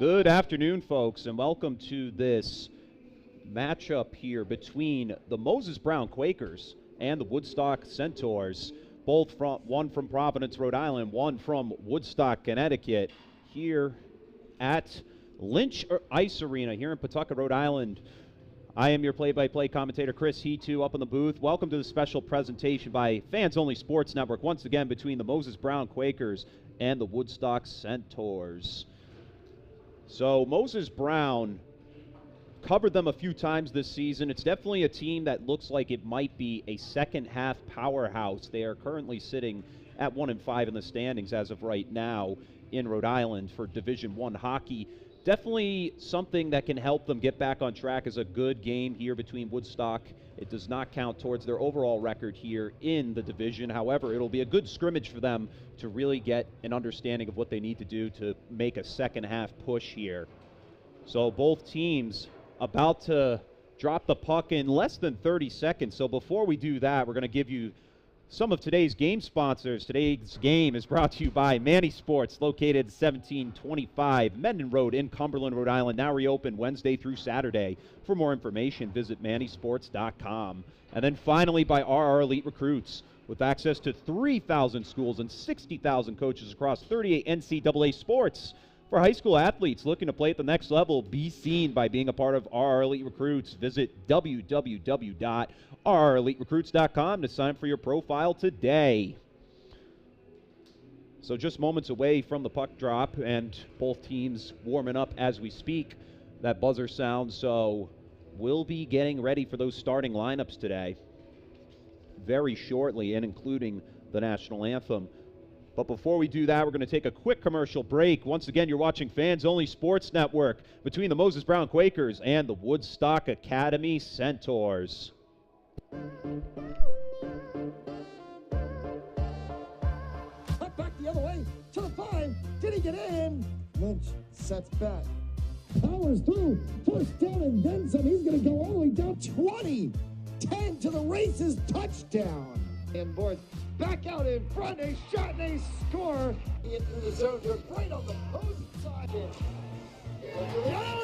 Good afternoon, folks, and welcome to this matchup here between the Moses Brown Quakers and the Woodstock Centaurs, one from Providence, Rhode Island, one from Woodstock, Connecticut, here at Lynch Ice Arena here in Pawtucket, Rhode Island. I am your play-by-play commentator, Chris He2, up in the booth. Welcome to the special presentation by Fans Only Sports Network, once again between the Moses Brown Quakers and the Woodstock Centaurs. So Moses Brown covered them a few times this season. It's definitely a team that looks like it might be a second-half powerhouse. They are currently sitting at 1-5 in the standings as of right now in Rhode Island for Division I hockey. Definitely something that can help them get back on track is a good game here between Woodstock. It does not count towards their overall record here in the division. However, it'll be a good scrimmage for them to really get an understanding of what they need to do to make a second-half push here. So both teams about to drop the puck in less than 30 seconds. So before we do that, we're going to give you some of today's game sponsors. Today's game is brought to you by Manny Sports, located 1725 Mendon Road in Cumberland, Rhode Island, now reopened Wednesday through Saturday. For more information, visit mannysports.com. And then finally by RR Elite Recruits, with access to 3,000 schools and 60,000 coaches across 38 NCAA sports. For high school athletes looking to play at the next level, be seen by being a part of RR Elite Recruits. Visit www.rreliterecruits.com to sign up for your profile today. So just moments away from the puck drop, and both teams warming up as we speak. That buzzer sounds, so we'll be getting ready for those starting lineups today very shortly, and including the national anthem. But before we do that, we're going to take a quick commercial break. Once again, you're watching Fans Only Sports Network between the Moses Brown Quakers and the Woodstock Academy Centaurs. Cut back the other way to the 5. Did he get in? Lynch sets back. Powers through. First down and then some. He's going to go all the way down 20. 10 to the races. Touchdown. And boards. Back out in front, a shot and a score. Into the zone, right on the post side. Oh,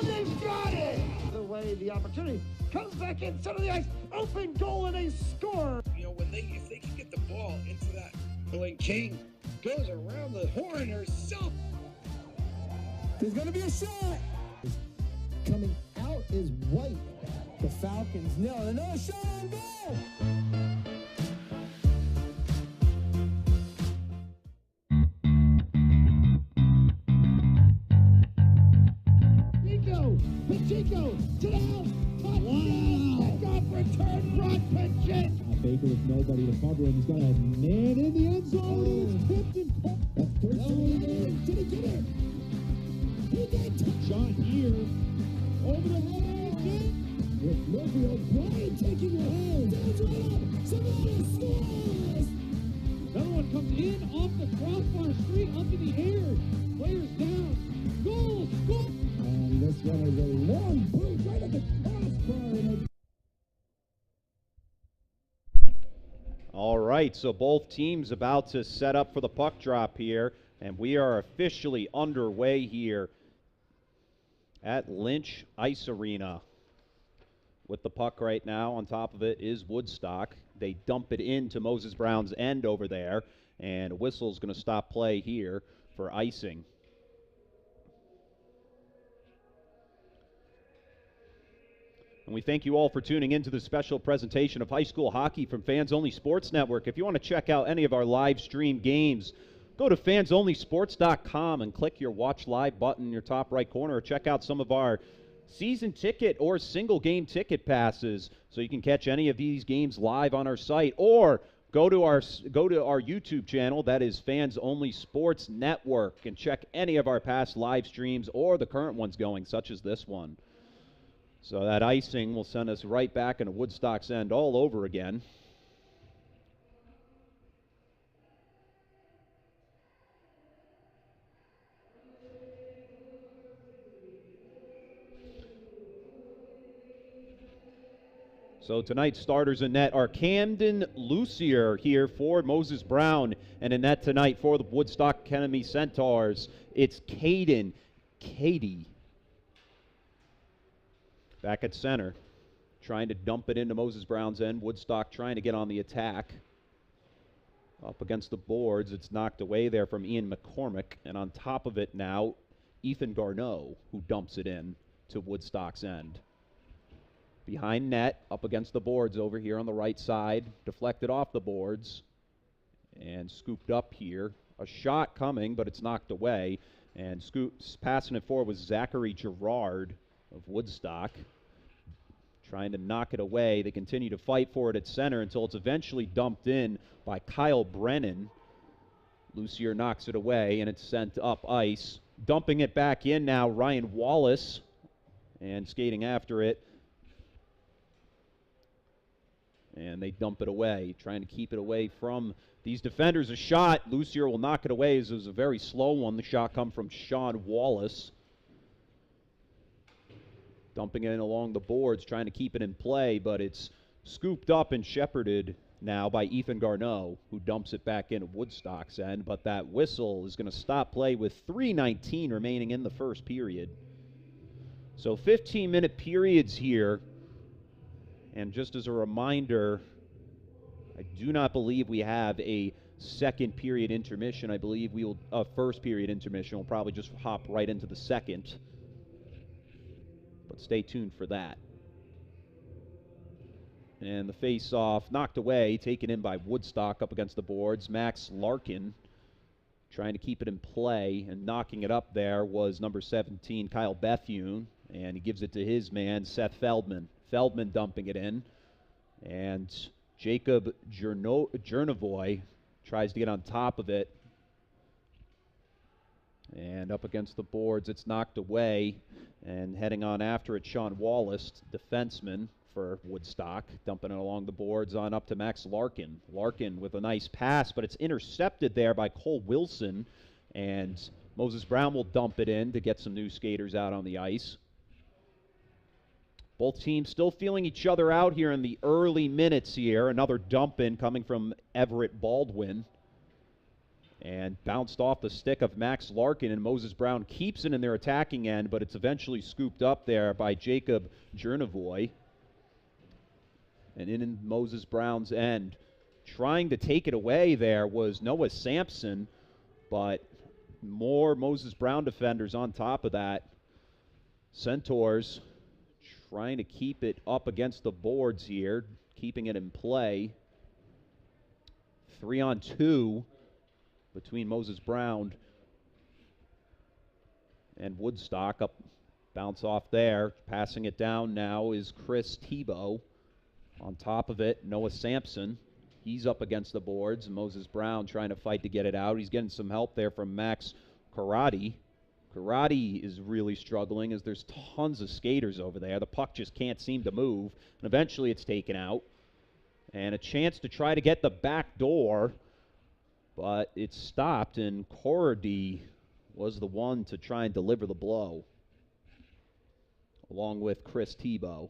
they've got it! The way the opportunity comes back in, center of the ice, open goal and a score. You know, if they can get the ball into that, when King goes around the horn herself. There's gonna be a shot. Coming out is White. The Falcons nail it. Another shot on goal. Pacheco to the house. Wow. Got return Brock Pacheco. Baker with nobody to cover him. He's got a man in the end zone. He's tipped and that's first down. Did he get it? He did. Shot here. Over the head. With Murphy O'Brien taking the hand. Down's right up. Somebody scores. Another one comes in off the crossbar, straight up in the air. Players down. Goal. Goal. And this one is a long boot right at the crossbar. All right, so both teams about to set up for the puck drop here, and we are officially underway here at Lynch Ice Arena. With the puck right now, on top of it is Woodstock. They dump it into Moses Brown's end over there, and a whistle's going to stop play here for icing. And we thank you all for tuning in to this special presentation of high school hockey from Fans Only Sports Network. If you want to check out any of our live stream games, go to fansonlysports.com and click your Watch Live button in your top right corner, or check out some of our season ticket or single game ticket passes so you can catch any of these games live on our site, or go to our YouTube channel, that is Fans Only Sports Network, and check any of our past live streams or the current ones going, such as this one. So that icing will send us right back into Woodstock's end all over again. So tonight's starters in net are Camden Lucier here for Moses Brown, and in net tonight for the Woodstock Academy Centaurs, it's Caden Katie back at center, trying to dump it into Moses Brown's end. Woodstock trying to get on the attack. Up against the boards, it's knocked away there from Ian McCormick, and on top of it now, Ethan Garneau, who dumps it in to Woodstock's end. Behind net, up against the boards over here on the right side, deflected off the boards, and scooped up here. A shot coming, but it's knocked away, and passing it forward was Zachary Gerard of Woodstock, trying to knock it away. They continue to fight for it at center until it's eventually dumped in by Kyle Brennan. Lucier knocks it away, and it's sent up ice. Dumping it back in now, Ryan Wallace, and skating after it. And they dump it away, trying to keep it away from these defenders. A shot, Lucier will knock it away as it was a very slow one. The shot come from Sean Wallace. Dumping it in along the boards, trying to keep it in play, but it's scooped up and shepherded now by Ethan Garneau, who dumps it back into Woodstock's end. But that whistle is going to stop play with 3:19 remaining in the first period. So 15-minute periods here. And just as a reminder, I do not believe we have a second period intermission. I believe we will, first period intermission. We'll probably just hop right into the second. But stay tuned for that. And the face-off knocked away, taken in by Woodstock up against the boards. Max Larkin trying to keep it in play, and knocking it up there was number 17, Kyle Bethune, and he gives it to his man, Seth Feldman. Feldman dumping it in, and Jacob Jernovoy tries to get on top of it. And up against the boards, it's knocked away, and heading on after it, Sean Wallace, defenseman for Woodstock, dumping it along the boards on up to Max Larkin. Larkin with a nice pass, but it's intercepted there by Cole Wilson, and Moses Brown will dump it in to get some new skaters out on the ice. Both teams still feeling each other out here in the early minutes here. Another dump in coming from Everett Baldwin. And bounced off the stick of Max Larkin, and Moses Brown keeps it in their attacking end, but it's eventually scooped up there by Jacob Jernovoy. And in Moses Brown's end, trying to take it away there was Noah Sampson, but more Moses Brown defenders on top of that. Centaurs trying to keep it up against the boards here, keeping it in play. 3-on-2 between Moses Brown and Woodstock. Up, bounce off there. Passing it down now is Chris Tebow. On top of it, Noah Sampson. He's up against the boards. Moses Brown trying to fight to get it out. He's getting some help there from Max Karate. Karate is really struggling as there's tons of skaters over there. The puck just can't seem to move. And eventually it's taken out. And a chance to try to get the back door, but it's stopped, and Cordy was the one to try and deliver the blow, along with Chris Tebow.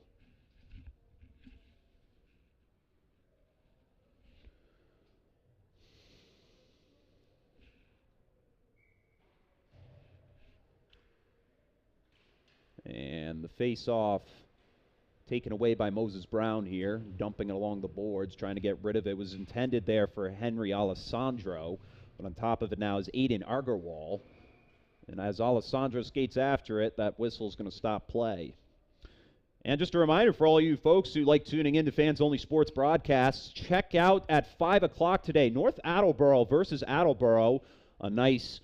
And the face-off taken away by Moses Brown here, dumping it along the boards, trying to get rid of it. It was intended there for Henry Alessandro, but on top of it now is Aiden Argerwall. And as Alessandro skates after it, that whistle is going to stop play. And just a reminder for all you folks who like tuning in to Fans Only Sports broadcasts, check out at 5 o'clock today, North Attleboro versus Attleboro, a nice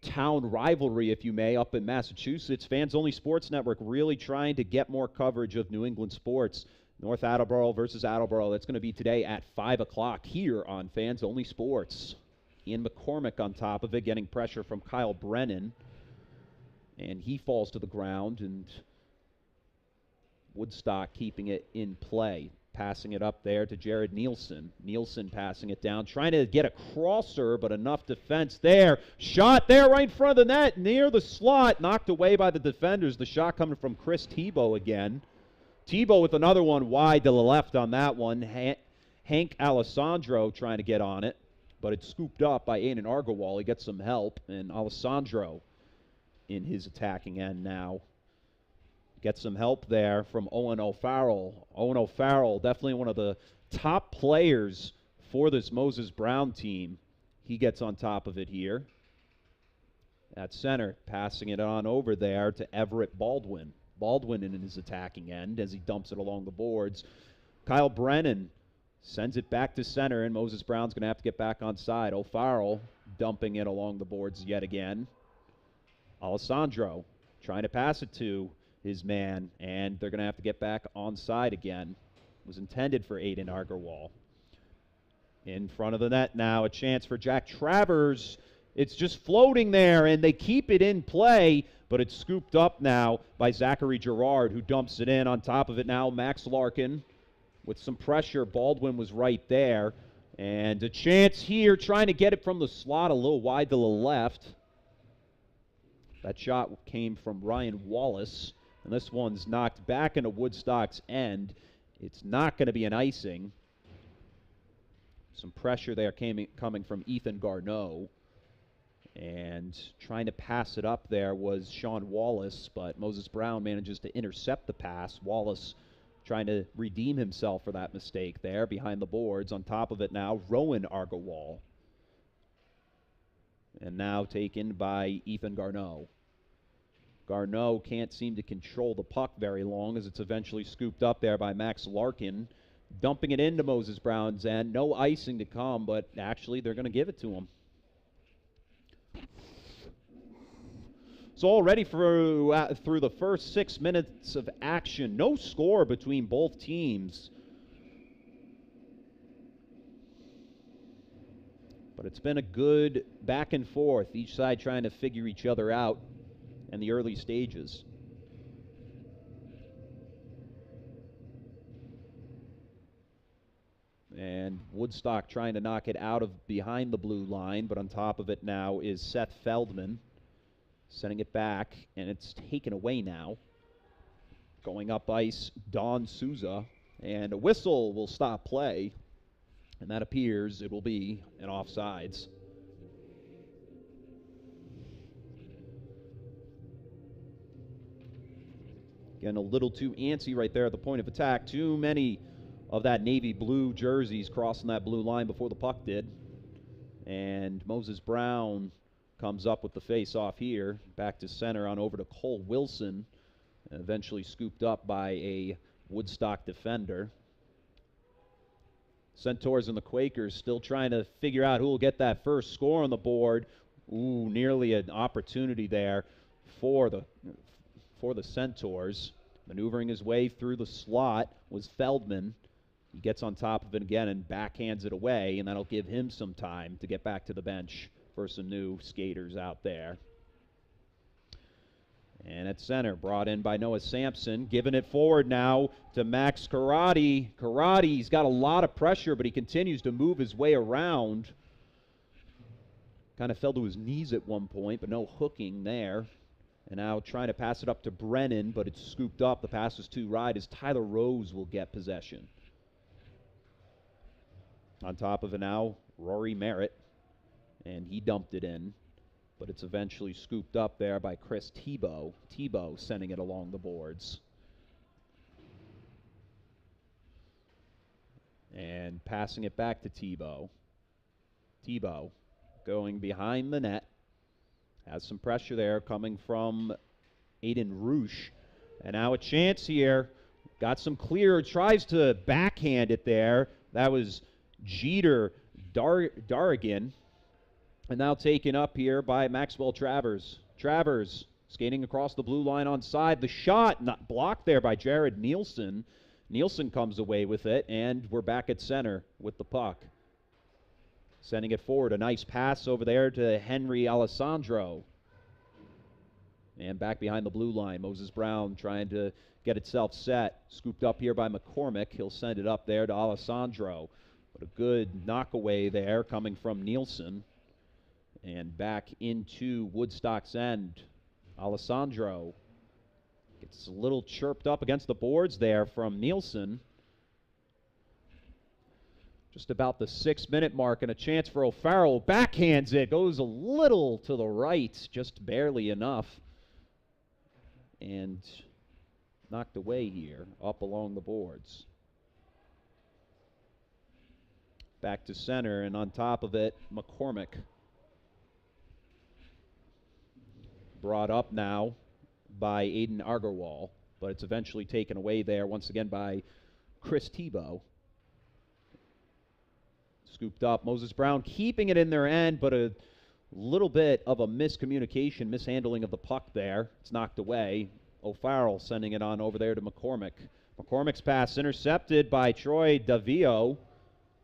town rivalry, if you may, up in Massachusetts. Fans Only Sports Network really trying to get more coverage of New England sports. North Attleboro versus Attleboro. That's going to be today at 5 o'clock here on Fans Only Sports. Ian McCormick on top of it, getting pressure from Kyle Brennan. And he falls to the ground, and Woodstock keeping it in play. Passing it up there to Jared Nielsen. Nielsen passing it down, trying to get a crosser, but enough defense there. Shot there right in front of the net, near the slot, knocked away by the defenders. The shot coming from Chris Tebow again. Tebow with another one wide to the left on that one. Hank Alessandro trying to get on it, but it's scooped up by Aiden Argerwall. He gets some help, and Alessandro in his attacking end now, Get some help there from Owen O'Farrell. Owen O'Farrell, definitely one of the top players for this Moses Brown team. He gets on top of it here. At center, passing it on over there to Everett Baldwin. Baldwin in his attacking end as he dumps it along the boards. Kyle Brennan sends it back to center, and Moses Brown's going to have to get back on side. O'Farrell dumping it along the boards yet again. Alessandro trying to pass it to his man, and they're going to have to get back on side again. It was intended for Aiden Argerwall. In front of the net now, a chance for Jack Travers. It's just floating there, and they keep it in play, but it's scooped up now by Zachary Gerard, who dumps it in. On top of it now, Max Larkin with some pressure. Baldwin was right there. And a chance here, trying to get it from the slot a little wide to the left. That shot came from Ryan Wallace, and this one's knocked back into Woodstock's end. It's not going to be an icing. Some pressure there coming from Ethan Garneau. And trying to pass it up there was Sean Wallace, but Moses Brown manages to intercept the pass. Wallace trying to redeem himself for that mistake there behind the boards. On top of it now, Rowan Argowal. And now taken by Ethan Garneau. Garneau can't seem to control the puck very long as it's eventually scooped up there by Max Larkin. Dumping it into Moses Brown's end. No icing to come, but actually they're going to give it to him. So already through the first 6 minutes of action, no score between both teams. But it's been a good back and forth, each side trying to figure each other out in the early stages. And Woodstock trying to knock it out of behind the blue line, but on top of it now is Seth Feldman. Sending it back, and it's taken away now. Going up ice, Don Souza, and a whistle will stop play, and that appears it will be an offsides. Again, a little too antsy right there at the point of attack. Too many of that navy blue jerseys crossing that blue line before the puck did. And Moses Brown comes up with the face-off here. Back to center on over to Cole Wilson. And eventually scooped up by a Woodstock defender. Centaurs and the Quakers still trying to figure out who will get that first score on the board. Ooh, nearly an opportunity there for the Centaurs. Maneuvering his way through the slot was Feldman. He gets on top of it again and backhands it away, and that'll give him some time to get back to the bench for some new skaters out there. And at center, brought in by Noah Sampson, giving it forward now to Max Karate. Karate's got a lot of pressure, but he continues to move his way around. Kind of fell to his knees at one point, but no hooking there. And now trying to pass it up to Brennan, but it's scooped up. The pass is too wide as Tyler Rose will get possession. On top of it now, Rory Merritt. And he dumped it in, but it's eventually scooped up there by Chris Tebow. Tebow sending it along the boards. And passing it back to Tebow. Tebow going behind the net. Has some pressure there coming from Aiden Roosh. And now a chance here. Got some clear. Tries to backhand it there. That was Jeter Darrigan. And now taken up here by Maxwell Travers. Travers skating across the blue line on side. The shot not blocked there by Jared Nielsen. Nielsen comes away with it, and we're back at center with the puck. Sending it forward. A nice pass over there to Henry Alessandro. And back behind the blue line, Moses Brown trying to get itself set. Scooped up here by McCormick. He'll send it up there to Alessandro. But a good knockaway there coming from Nielsen. And back into Woodstock's end. Alessandro gets a little chirped up against the boards there from Nielsen. Just about the 6-minute mark, and a chance for O'Farrell. Backhands it. Goes a little to the right, just barely enough. And knocked away here, up along the boards. Back to center, and on top of it, McCormick. Brought up now by Aiden Agarwal, but it's eventually taken away there once again by Chris Tebow. Scooped up. Moses Brown keeping it in their end, but a little bit of a miscommunication, mishandling of the puck there. It's knocked away. O'Farrell sending it on over there to McCormick. McCormick's pass intercepted by Troy Davio.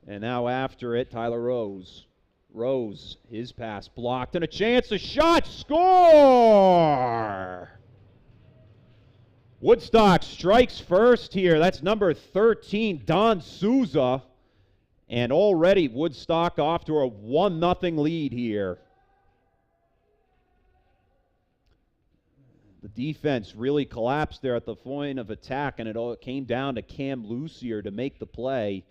And now after it, Tyler Rose. Rose, his pass blocked, and a chance, a shot, score! Woodstock strikes first here. That's number 13, Don Souza. And already Woodstock off to a 1-0 lead here. The defense really collapsed there at the point of attack, and it all came down to Cam Lucier to make the play.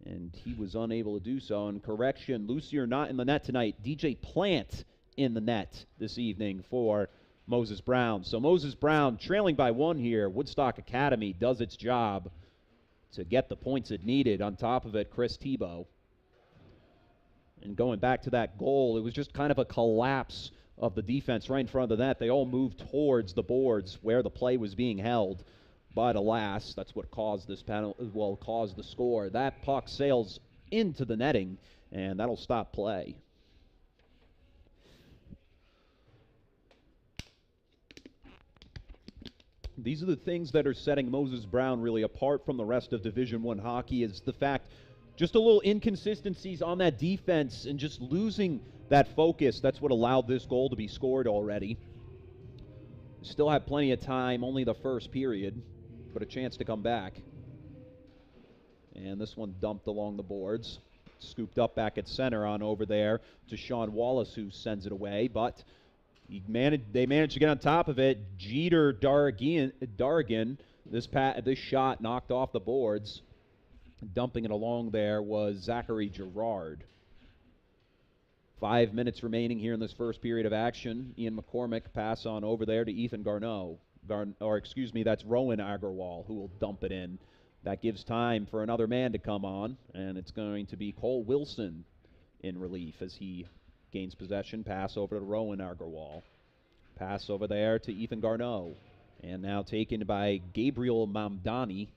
And he was unable to do so. And correction, Lucier not in the net tonight. DJ Plant in the net this evening for Moses Brown. So Moses Brown trailing by 1 here. Woodstock Academy does its job to get the points it needed. On top of it, Chris Tebow. And going back to that goal, it was just kind of a collapse of the defense right in front of the net. They all moved towards the boards where the play was being held. But alas, that's what caused this penalty, well, caused the score. That puck sails into the netting, and that'll stop play. These are the things that are setting Moses Brown really apart from the rest of Division I hockey, is the fact just a little inconsistencies on that defense and just losing that focus. That's what allowed this goal to be scored already. Still have plenty of time, only the first period, but a chance to come back. And this one dumped along the boards. Scooped up back at center on over there to Sean Wallace, who sends it away, but they managed to get on top of it. Jeter Dargan, this shot knocked off the boards. Dumping it along there was Zachary Gerard. 5 minutes remaining here in this first period of action. Ian McCormick pass on over there to Ethan Garneau. That's Rowan Agarwal, who will dump it in. That gives time for another man to come on, and it's going to be Cole Wilson in relief as he gains possession. Pass over to Rowan Agarwal. Pass over there to Ethan Garneau. And now taken by Gabriel Mamdani.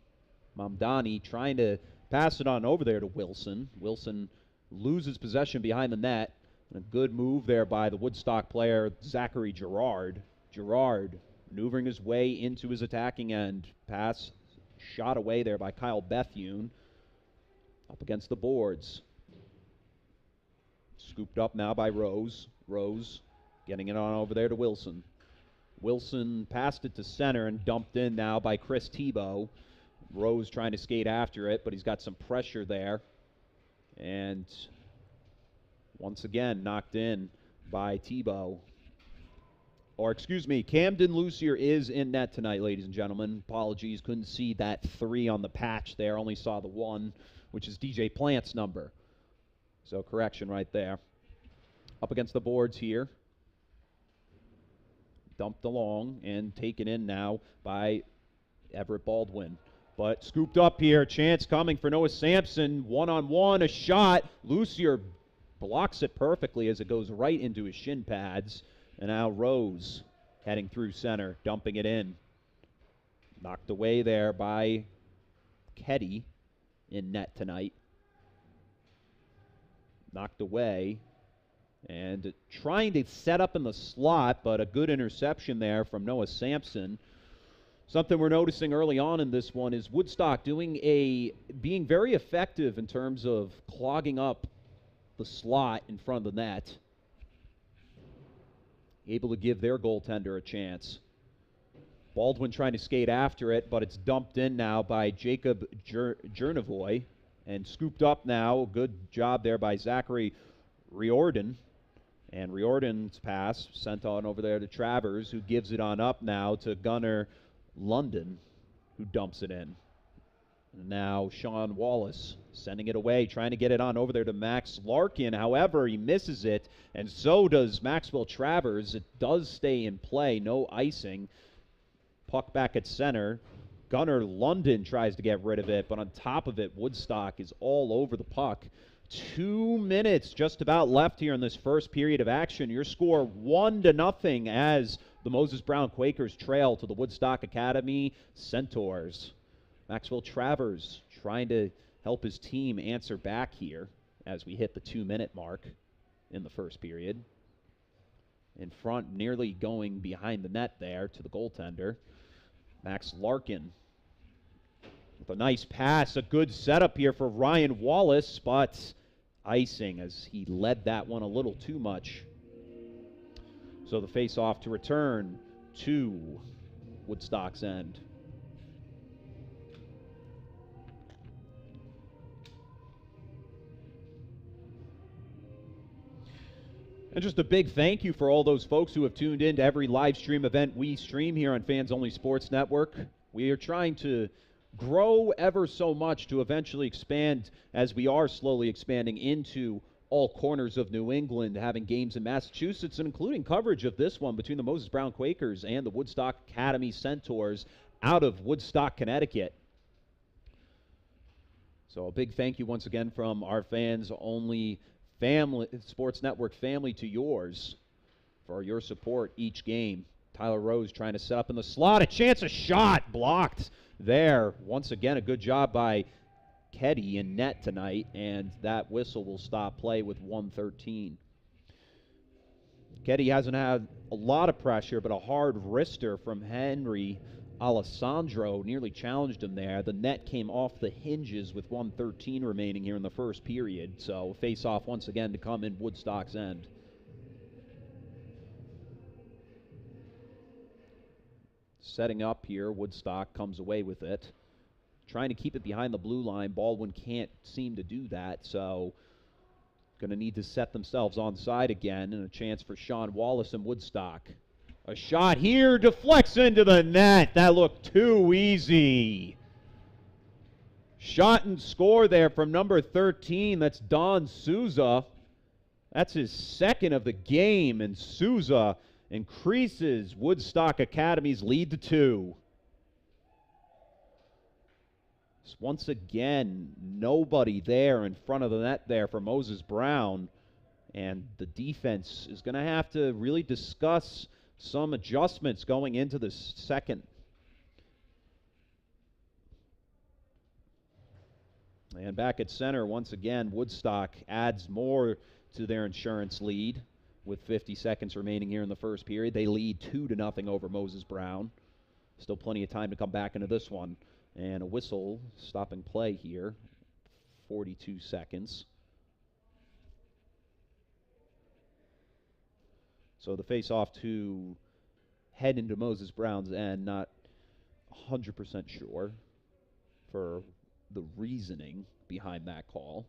Mamdani trying to pass it on over there to Wilson. Wilson loses possession behind the net. And a good move there by the Woodstock player, Zachary Gerard. Gerard maneuvering his way into his attacking end. Pass shot away there by Kyle Bethune. Up against the boards. Scooped up now by Rose. Rose getting it on over there to Wilson. Wilson passed it to center and dumped in now by Chris Tebow. Rose trying to skate after it, but he's got some pressure there. And once again knocked in by Tebow. Camden Lucier is in net tonight, ladies and gentlemen. Apologies, couldn't see that 3 on the patch there. Only saw the 1, which is DJ Plant's number. So correction right there. Up against the boards here. Dumped along and taken in now by Everett Baldwin. But scooped up here. Chance coming for Noah Sampson. 1-on-1, a shot. Lucier blocks it perfectly as it goes right into his shin pads. And now Rose heading through center, dumping it in. Knocked away there by Keddy in net tonight. Knocked away. And trying to set up in the slot, but a good interception there from Noah Sampson. Something we're noticing early on in this one is Woodstock being very effective in terms of clogging up the slot in front of the net. Able to give their goaltender a chance. Baldwin trying to skate after it, but it's dumped in now by Jacob Jernevoy. And scooped up now. Good job there by Zachary Riordan. And Riordan's pass sent on over there to Travers, who gives it on up now to Gunnar London, who dumps it in. And now Sean Wallace sending it away, trying to get it on over there to Max Larkin. However, he misses it, and so does Maxwell Travers. It does stay in play, no icing. Puck back at center. Gunnar London tries to get rid of it, but on top of it, Woodstock is all over the puck. 2 minutes just about left here in this first period of action. Your score 1-0 as the Moses Brown Quakers trail to the Woodstock Academy Centaurs. Maxwell Travers trying to help his team answer back here as we hit the 2-minute mark in the first period. In front, nearly going behind the net there to the goaltender. Max Larkin with a nice pass, a good setup here for Ryan Wallace, but icing as he led that one a little too much. So the face-off to return to Woodstock's end. And just a big thank you for all those folks who have tuned in to every live stream event we stream here on Fans Only Sports Network. We are trying to grow ever so much to eventually expand, as we are slowly expanding into all corners of New England, having games in Massachusetts, and including coverage of this one between the Moses Brown Quakers and the Woodstock Academy Centaurs out of Woodstock, Connecticut. So a big thank you once again from our Fans Only family, Sports Network family, to yours for your support each game. Tyler Rose trying to set up in the slot. A chance, a shot blocked there. Once again, a good job by Keddy in net tonight, and that whistle will stop play with 1:13. Keddy hasn't had a lot of pressure, but a hard wrister from Henry Alessandro nearly challenged him there. The net came off the hinges with 1:13 remaining here in the first period. So face-off once again to come in Woodstock's end. Setting up here, Woodstock comes away with it. Trying to keep it behind the blue line. Baldwin can't seem to do that, so going to need to set themselves on side again, and a chance for Sean Wallace and Woodstock. A shot here, deflects into the net. That looked too easy. Shot and score there from number 13. That's Don Souza. That's his second of the game, and Souza increases Woodstock Academy's lead to 2. Once again, nobody there in front of the net there for Moses Brown, and the defense is going to have to really discuss some adjustments going into the second. And back at center, once again, Woodstock adds more to their insurance lead with 50 seconds remaining here in the first period. They lead 2-0 over Moses Brown. Still plenty of time to come back into this one. And a whistle stopping play here, 42 seconds. So the face-off to head into Moses Brown's end, not 100% sure for the reasoning behind that call.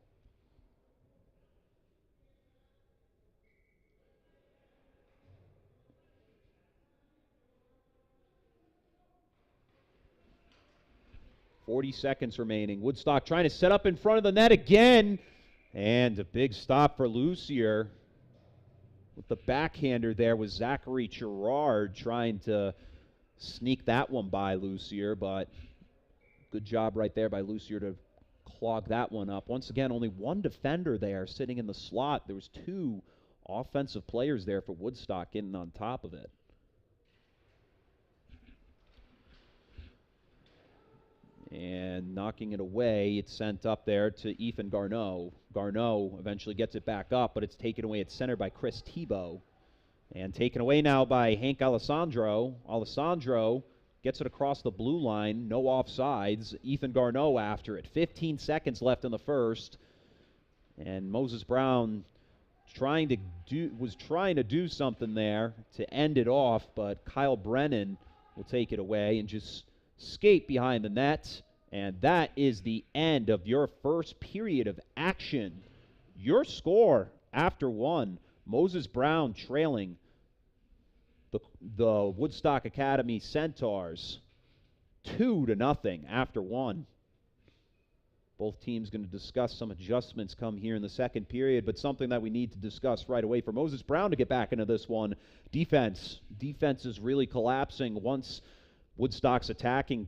.40 remaining. Woodstock trying to set up in front of the net again. And a big stop for Lucier. With the backhander there was Zachary Gerard trying to sneak that one by Lucier, but good job right there by Lucier to clog that one up. Once again, only one defender there sitting in the slot. There was 2 offensive players there for Woodstock getting on top of it. And knocking it away, it's sent up there to Ethan Garneau. Garneau eventually gets it back up, but it's taken away at center by Chris Tebow. And taken away now by Hank Alessandro. Alessandro gets it across the blue line, no offsides. Ethan Garneau after it. 15 seconds left in the first. And Moses Brown was trying to do something there to end it off, but Kyle Brennan will take it away and just skate behind the net, and that is the end of your first period of action. Your score after 1, Moses Brown trailing the Woodstock Academy Centaurs 2-0 after 1. Both teams going to discuss some adjustments come here in the second period, but something that we need to discuss right away for Moses Brown to get back into this one. Defense is really collapsing once Woodstock's attacking.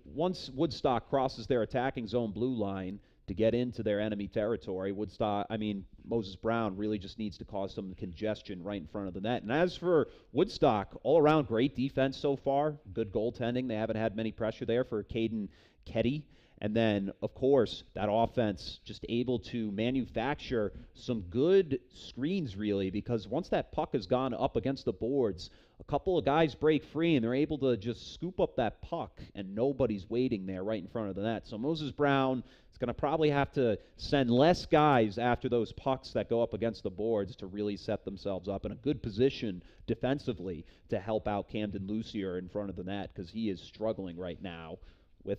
Once Woodstock crosses their attacking zone blue line to get into their enemy territory, Moses Brown really just needs to cause some congestion right in front of the net. And as for Woodstock, all around great defense so far, good goaltending. They haven't had many pressure there for Caden Ketty. And then, of course, that offense just able to manufacture some good screens, really, because once that puck has gone up against the boards, a couple of guys break free, and they're able to just scoop up that puck, and nobody's waiting there right in front of the net. So Moses Brown is going to probably have to send less guys after those pucks that go up against the boards to really set themselves up in a good position defensively to help out Camden Lucier in front of the net, because he is struggling right now with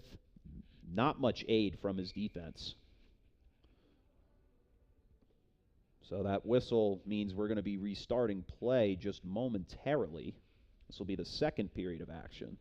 not much aid from his defense. So that whistle means we're going to be restarting play just momentarily. This will be the second period of action.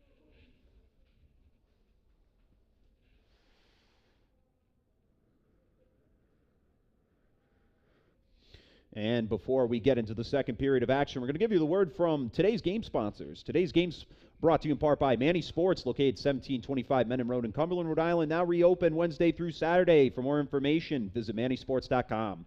And before we get into the second period of action, we're going to give you the word from today's game sponsors. Today's game's brought to you in part by Manny Sports, located 1725 Menon Road in Cumberland, Rhode Island. Now reopen Wednesday through Saturday. For more information, visit mannysports.com.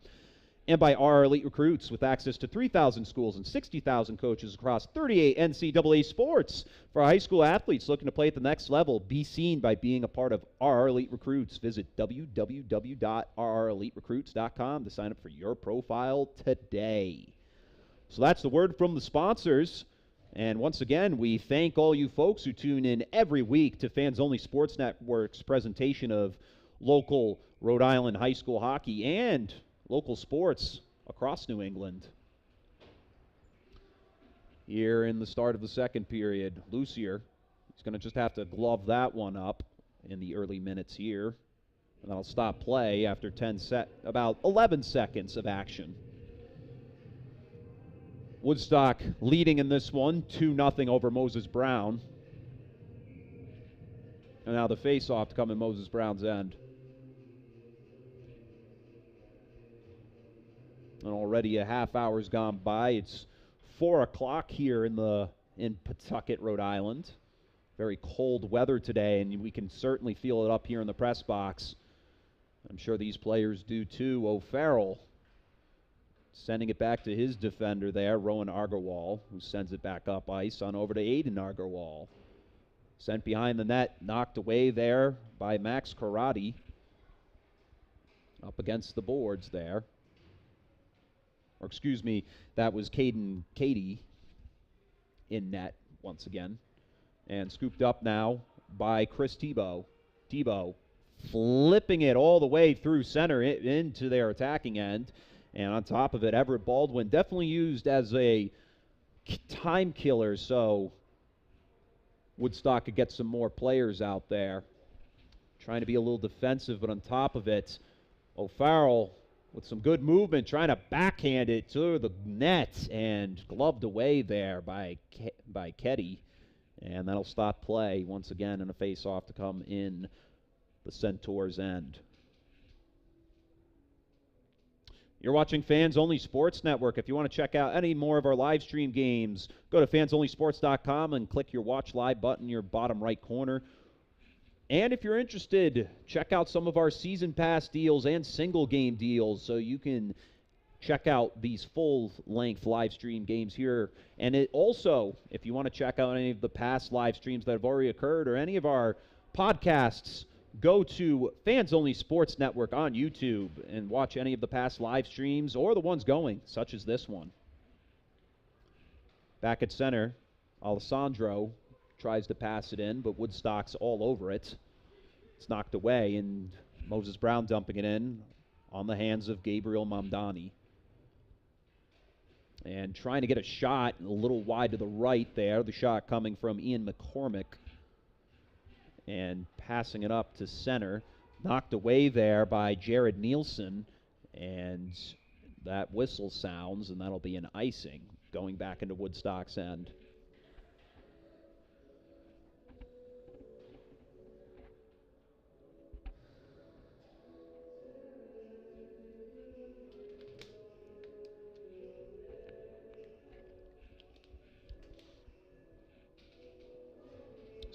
And by RR Elite Recruits, with access to 3,000 schools and 60,000 coaches across 38 NCAA sports. For high school athletes looking to play at the next level, be seen by being a part of RR Elite Recruits. Visit www.rreliterecruits.com to sign up for your profile today. So that's the word from the sponsors. And once again, we thank all you folks who tune in every week to Fans Only Sports Network's presentation of local Rhode Island high school hockey and local sports across New England. Here in the start of the second period, Lucier is going to just have to glove that one up in the early minutes here. And that'll stop play after about 11 seconds of action. Woodstock leading in this one, 2-0 over Moses Brown. And now the face-off to come in Moses Brown's end. And already a half hour's gone by. It's 4 o'clock here in Pawtucket, Rhode Island. Very cold weather today, and we can certainly feel it up here in the press box. I'm sure these players do too. O'Farrell sending it back to his defender there, Rowan Argerwall, who sends it back up ice on over to Aiden Argerwall. Sent behind the net, knocked away there by Max Karate. Up against the boards there. Or excuse me, that was Caden Cady in net once again. And scooped up now by Chris Tebow. Tebow flipping it all the way through center into their attacking end. And on top of it, Everett Baldwin definitely used as a time killer, so Woodstock could get some more players out there. Trying to be a little defensive, but on top of it, O'Farrell with some good movement, trying to backhand it to the net, and gloved away there by Ketty. And that'll stop play once again, and a face-off to come in the Centaurs' end. You're watching Fans Only Sports Network. If you want to check out any more of our live stream games, go to fansonlysports.com and click your Watch Live button in your bottom right corner. And if you're interested, check out some of our season pass deals and single game deals so you can check out these full-length live stream games here. And it also, if you want to check out any of the past live streams that have already occurred or any of our podcasts, go to Fans Only Sports Network on YouTube and watch any of the past live streams or the ones going, such as this one. Back at center, Alessandro tries to pass it in, but Woodstock's all over it. It's knocked away, and Moses Brown dumping it in on the hands of Gabriel Mamdani. And trying to get a shot a little wide to the right there. The shot coming from Ian McCormick. And passing it up to center. Knocked away there by Jared Nielsen. And that whistle sounds, and that'll be an icing going back into Woodstock's end.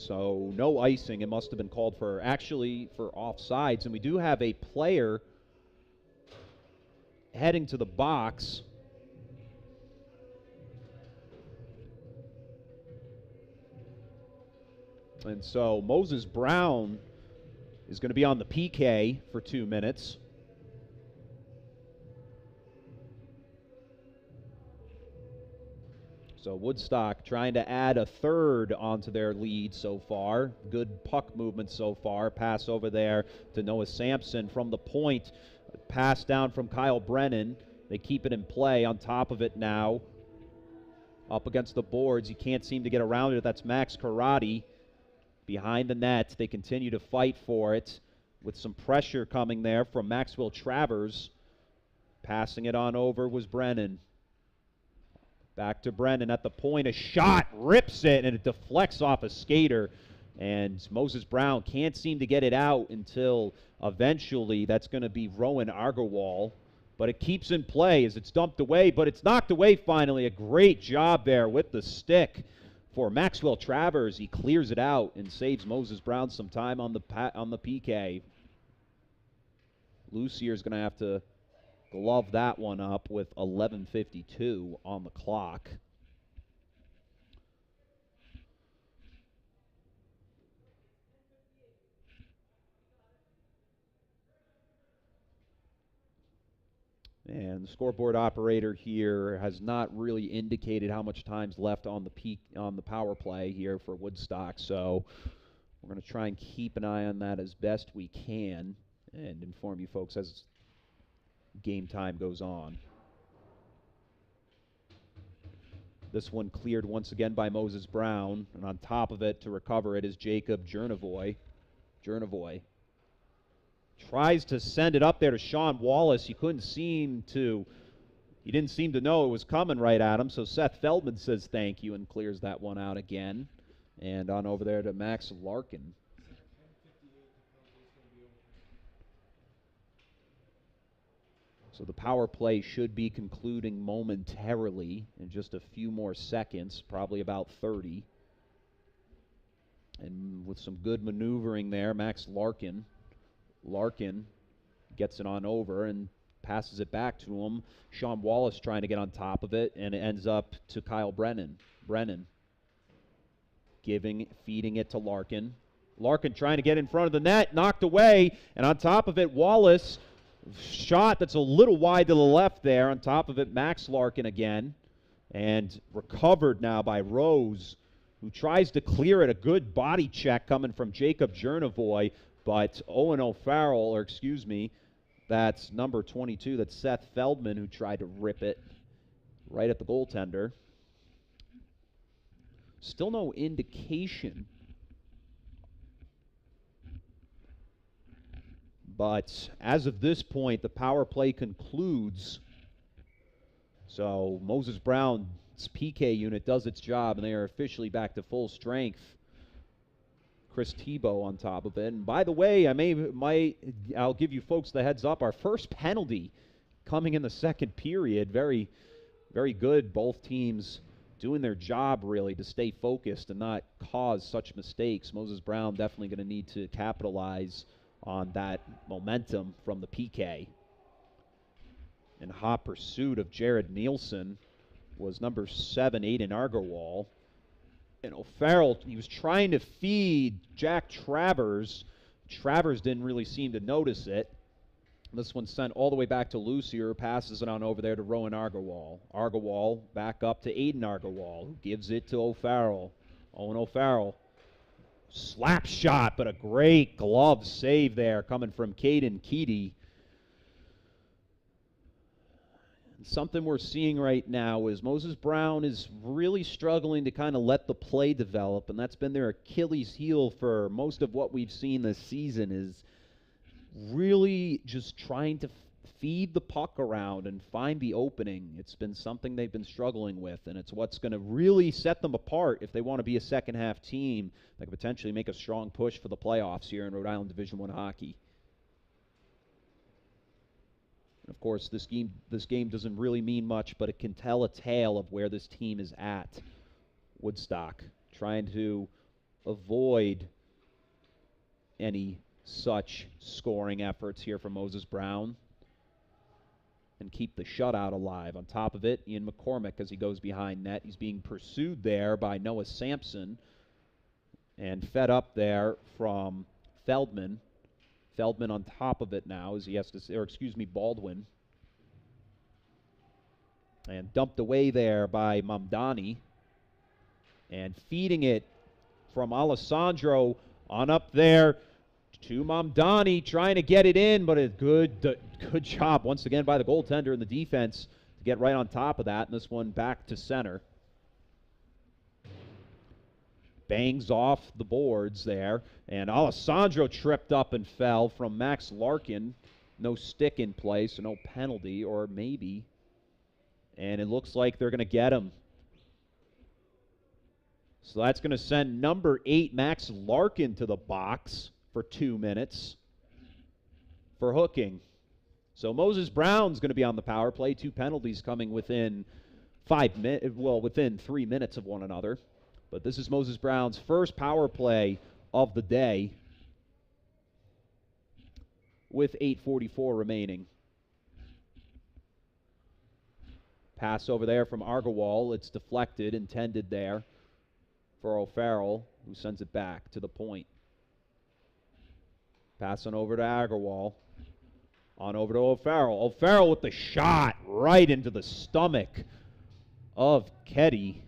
So no icing. It must have been called for offsides. And we do have a player heading to the box. And so Moses Brown is going to be on the PK for 2 minutes. So Woodstock trying to add a third onto their lead so far. Good puck movement so far. Pass over there to Noah Sampson from the point. Pass down from Kyle Brennan. They keep it in play. On top of it now. Up against the boards. You can't seem to get around it. That's Max Karate. Behind the net. They continue to fight for it with some pressure coming there from Maxwell Travers. Passing it on over was Brennan. Back to Brennan at the point. A shot, rips it, and it deflects off a skater. And Moses Brown can't seem to get it out until eventually that's going to be Rowan Argowal. But it keeps in play as it's dumped away, but it's knocked away finally. A great job there with the stick for Maxwell Travers. He clears it out and saves Moses Brown some time on the PK. Lucier's going to have to glove that one up with 11:52 on the clock. And the scoreboard operator here has not really indicated how much time's left on the power play here for Woodstock. So we're going to try and keep an eye on that as best we can and inform you folks as game time goes on. This one cleared once again by Moses Brown, and on top of it to recover it is Jacob Jernevoy. Tries to send it up there to Sean Wallace. He didn't seem to know it was coming right at him, so Seth Feldman says thank you and clears that one out again. And on over there to Max Larkin. So the power play should be concluding momentarily in just a few more seconds, probably about 30. And with some good maneuvering there, Max Larkin gets it on over and passes it back to him. Sean Wallace trying to get on top of it, and it ends up to Kyle Brennan. Feeding it to Larkin. Larkin trying to get in front of the net, knocked away, and on top of it, Wallace. Shot that's a little wide to the left there. On top of it, Max Larkin again. And recovered now by Rose, who tries to clear it. A good body check coming from Jacob Jernevoy. But Owen O'Farrell, or excuse me, that's number 22. That's Seth Feldman, who tried to rip it right at the goaltender. Still no indication. But as of this point, the power play concludes. So Moses Brown's PK unit does its job, and they are officially back to full strength. Chris Tebow on top of it. And by the way, I'll give you folks the heads up. Our first penalty coming in the second period. Very, very good. Both teams doing their job, really, to stay focused and not cause such mistakes. Moses Brown definitely going to need to capitalize on that momentum from the PK. In hot pursuit of Jared Nielsen was number 7, Aiden Argowal. And O'Farrell, he was trying to feed Jack Travers. Travers didn't really seem to notice it. This one sent all the way back to Lucier, passes it on over there to Rowan Argowal. Argowal back up to Aiden Argowal, who gives it to O'Farrell. Owen O'Farrell. Slap shot, but a great glove save there coming from Caden Keedy. Something we're seeing right now is Moses Brown is really struggling to kind of let the play develop, and that's been their Achilles heel for most of what we've seen this season, is really just trying to feed the puck around and find the opening. It's been something they've been struggling with, and it's what's going to really set them apart if they want to be a second-half team that could potentially make a strong push for the playoffs here in Rhode Island Division I hockey. And of course, this game doesn't really mean much, but it can tell a tale of where this team is at. Woodstock trying to avoid any such scoring efforts here from Moses Brown and keep the shutout alive. On top of it, Ian McCormick, as he goes behind net, he's being pursued there by Noah Sampson and fed up there from Feldman. Feldman on top of it now as he has to, or excuse me, Baldwin. And dumped away there by Mamdani. And feeding it from Alessandro on up there to Mamdani, trying to get it in, but a good job once again by the goaltender and the defense to get right on top of that. And this one back to center. Bangs off the boards there, and Alessandro tripped up and fell from Max Larkin. No stick in play, so no penalty, or maybe. And it looks like they're going to get him. So that's going to send number 8, Max Larkin, to the box for 2 minutes for hooking. So Moses Brown's going to be on the power play. 2 penalties coming within within 3 minutes of one another. But this is Moses Brown's first power play of the day with 8:44 remaining. Pass over there from Argowal. It's deflected, intended there for O'Farrell, who sends it back to the point. Passing over to Argowal. On over to O'Farrell. O'Farrell with the shot right into the stomach of Keddy.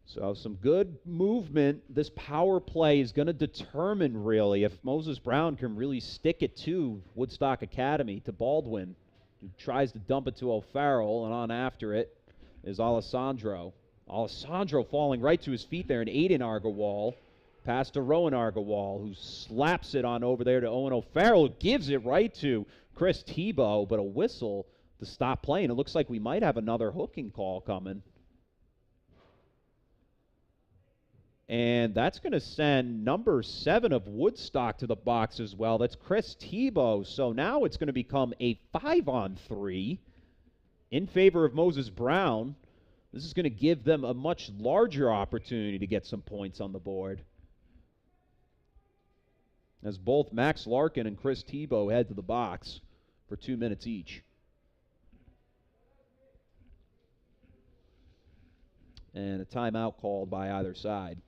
So some good movement. This power play is going to determine, really, if Moses Brown can really stick it to Woodstock Academy, to Baldwin, who tries to dump it to O'Farrell, and on after it is Alessandro. Alessandro falling right to his feet there, and Aiden Argowal. Pass to Rowan Argowal, who slaps it on over there to Owen O'Farrell, who gives it right to Chris Tebow, but a whistle to stop playing. It looks like we might have another hooking call coming. And that's going to send number 7 of Woodstock to the box as well. That's Chris Tebow. So now it's going to become a 5-on-3 in favor of Moses Brown. This is going to give them a much larger opportunity to get some points on the board, as both Max Larkin and Chris Tebow head to the box for 2 minutes each. And a timeout called by either side.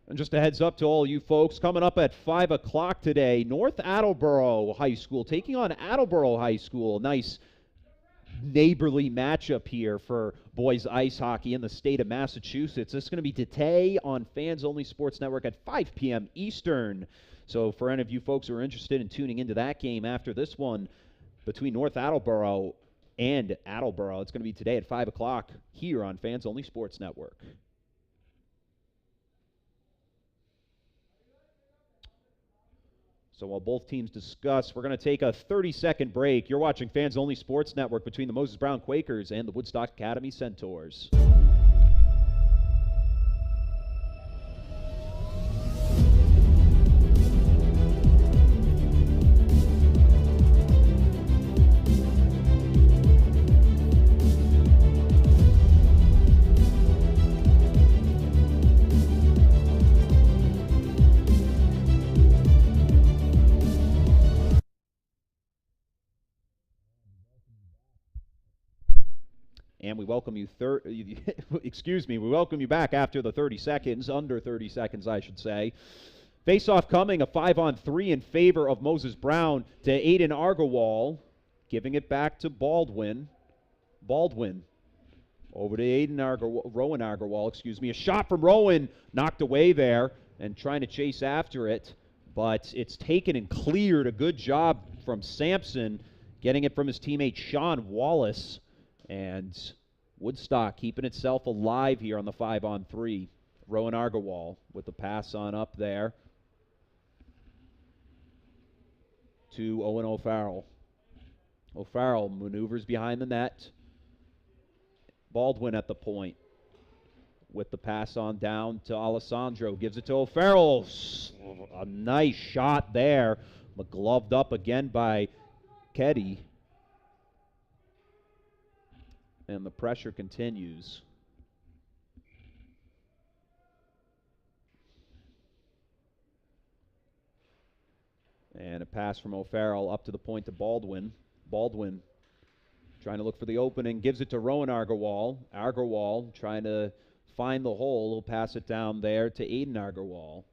And just a heads up to all you folks, coming up at 5 o'clock today, North Attleboro High School taking on Attleboro High School. Nice neighborly matchup here for boys ice hockey in the state of Massachusetts. This is going to be today on Fans Only Sports Network at 5 p.m. Eastern. So for any of you folks who are interested in tuning into that game after this one between North Attleboro and Attleboro, it's going to be today at 5 o'clock here on Fans Only Sports Network. So while both teams discuss, we're going to take a 30-second break. You're watching Fans Only Sports Network between the Moses Brown Quakers and the Woodstock Academy Centaurs. And we welcome you we welcome you back after the 30 seconds, under 30 seconds, I should say. Face-off coming, a 5-on-3 in favor of Moses Brown to Aiden Argowal, giving it back to Baldwin. Baldwin over to Rowan Argowal, a shot from Rowan, knocked away there, and trying to chase after it, but it's taken and cleared. A good job from Sampson, getting it from his teammate Sean Wallace. And Woodstock keeping itself alive here on the 5-on-3. Rowan Argowal with the pass on up there to Owen O'Farrell. O'Farrell maneuvers behind the net. Baldwin at the point with the pass on down to Alessandro. Gives it to O'Farrell. A nice shot there, but gloved up again by Keddy. And the pressure continues. And a pass from O'Farrell up to the point to Baldwin. Baldwin trying to look for the opening, gives it to Rowan Argerwall. Argerwall trying to find the hole. He'll pass it down there to Aiden Argerwall.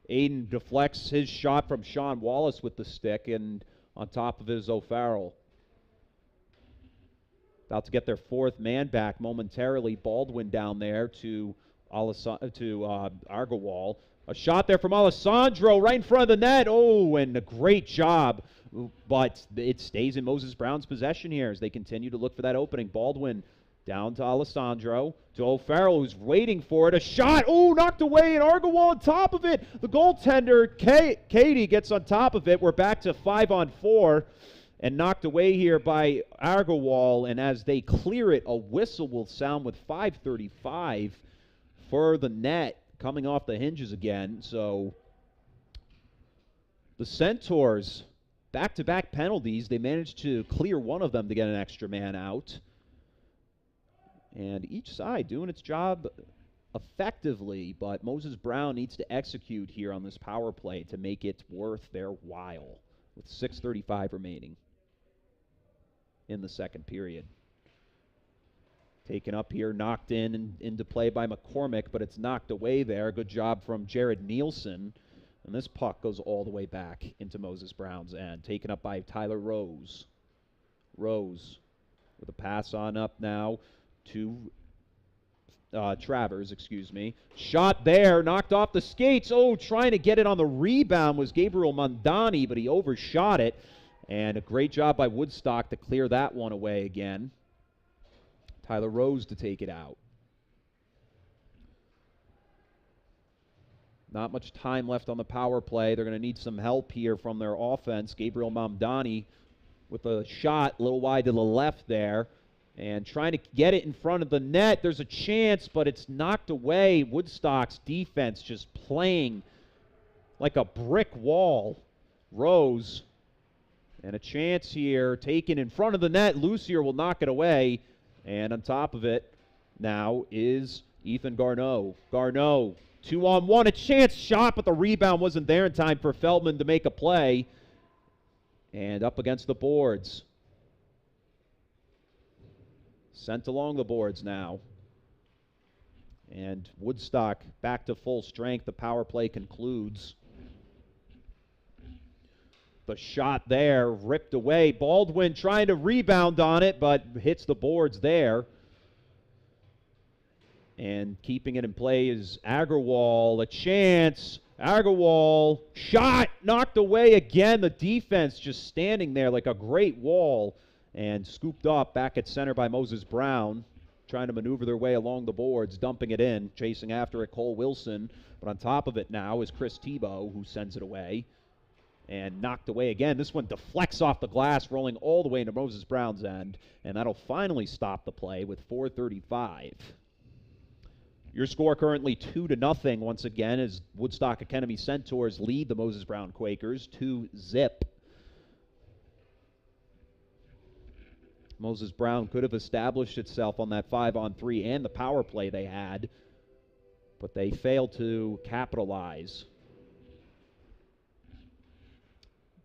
Aiden deflects his shot from Sean Wallace with the stick, and on top of it is O'Farrell. About to get their fourth man back momentarily. Baldwin down there to Argerwall. A shot there from Alessandro right in front of the net. Oh, and a great job. But it stays in Moses Brown's possession here as they continue to look for that opening. Baldwin down to Alessandro, to O'Farrell, who's waiting for it. A shot, oh, knocked away, and Argerwall on top of it. The goaltender, Katie, gets on top of it. We're back to 5-on-4, and knocked away here by Argerwall. And as they clear it, a whistle will sound with 5:35 for the net coming off the hinges again. So the Centaurs, back-to-back penalties. They managed to clear one of them to get an extra man out. And each side doing its job effectively, but Moses Brown needs to execute here on this power play to make it worth their while with 6:35 remaining in the second period. Taken up here, knocked in and into play by McCormick, but it's knocked away there. Good job from Jared Nielsen. And this puck goes all the way back into Moses Brown's end. Taken up by Tyler Rose. Rose with a pass on up now to Travers, excuse me. Shot there, knocked off the skates. Oh, trying to get it on the rebound was Gabriel Mondani, but he overshot it. And a great job by Woodstock to clear that one away again. Tyler Rose to take it out. Not much time left on the power play. They're going to need some help here from their offense. Gabriel Mamdani with a shot a little wide to the left there. And trying to get it in front of the net. There's a chance, but it's knocked away. Woodstock's defense just playing like a brick wall. Rose. And a chance here taken in front of the net. Lucier will knock it away. And on top of it now is Ethan Garneau. Garneau, 2-on-1. A chance shot, but the rebound wasn't there in time for Feldman to make a play. And up against the boards. Sent along the boards now. And Woodstock back to full strength. The power play concludes. The shot there ripped away. Baldwin trying to rebound on it, but hits the boards there. And keeping it in play is Agarwal. A chance. Agarwal. Shot. Knocked away again. The defense just standing there like a great wall. And scooped up back at center by Moses Brown. Trying to maneuver their way along the boards. Dumping it in. Chasing after it, Cole Wilson. But on top of it now is Chris Tebow, who sends it away. And knocked away again. This one deflects off the glass, rolling all the way into Moses Brown's end. And that'll finally stop the play with 4:35. Your score currently 2-0 once again as Woodstock Academy Centaurs lead the Moses Brown Quakers 2-0. Moses Brown could have established itself on that 5-on-3 and the power play they had, but they failed to capitalize.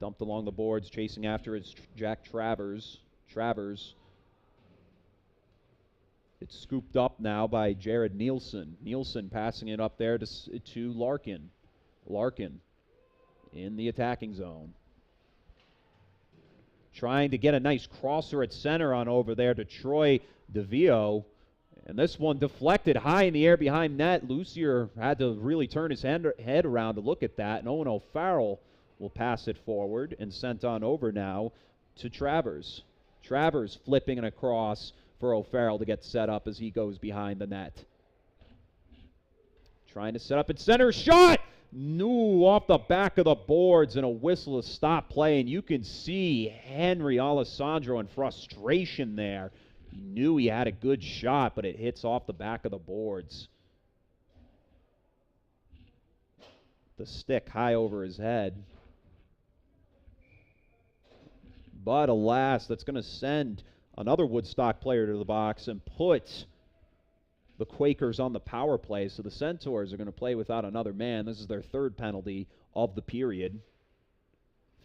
Dumped along the boards, chasing after is Jack Travers. Travers. It's scooped up now by Jared Nielsen. Nielsen passing it up there to Larkin. Larkin in the attacking zone. Trying to get a nice crosser at center on over there to Troy DeVio. And this one deflected high in the air behind net. Lucier had to really turn his head around to look at that. And Owen O'Farrell will pass it forward and sent on over now to Travers. Travers flipping it across for O'Farrell to get set up as he goes behind the net. Trying to set up at center. Shot! No, off the back of the boards, and a whistle to stop play. And you can see Henry Alessandro in frustration there. He knew he had a good shot, but it hits off the back of the boards. The stick high over his head. But alas, that's going to send another Woodstock player to the box and put the Quakers on the power play. So the Centaurs are going to play without another man. This is their third penalty of the period.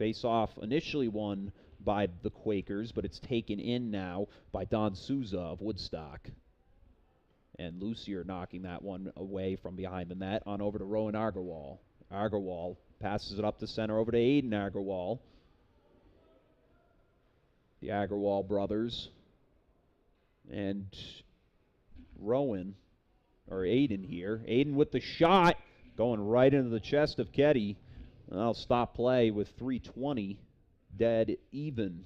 Face-off initially won by the Quakers, but it's taken in now by Don Souza of Woodstock. And Lucier knocking that one away from behind the net on over to Rowan Agarwal. Agarwal passes it up the center over to Aiden Agarwal. The Agarwal brothers. And Rowan, or Aiden here. Aiden with the shot, going right into the chest of Ketty. That'll stop play with 3:20 dead even.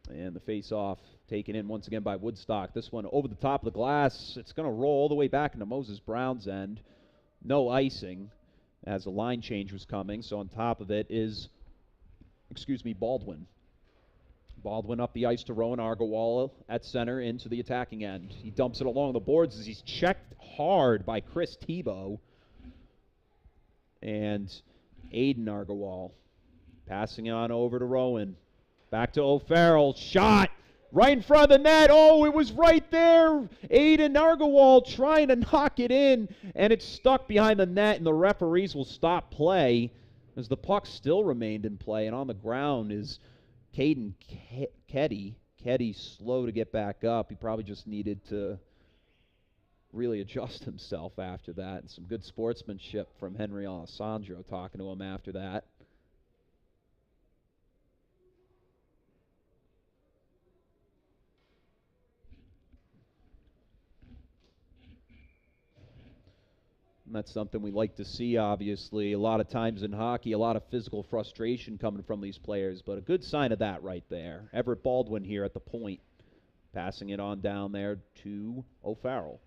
And the face-off taken in once again by Woodstock. This one over the top of the glass. It's going to roll all the way back into Moses Brown's end. No icing as the line change was coming. So on top of it is, Baldwin. Baldwin up the ice to Rowan Agarwal at center into the attacking end. He dumps it along the boards as he's checked hard by Chris Tebow. And Aiden Agarwal passing on over to Rowan. Back to O'Farrell. Shot right in front of the net. Oh, it was right there. Aiden Agarwal trying to knock it in, and it's stuck behind the net, and the referees will stop play as the puck still remained in play. And on the ground is Caden Ketty. Ketty slow to get back up. He probably just needed to really adjust himself after that. And some good sportsmanship from Henry Alessandro talking to him after that. And that's something we like to see, obviously. A lot of times in hockey, a lot of physical frustration coming from these players, but a good sign of that right there. Everett Baldwin here at the point, passing it on down there to O'Farrell.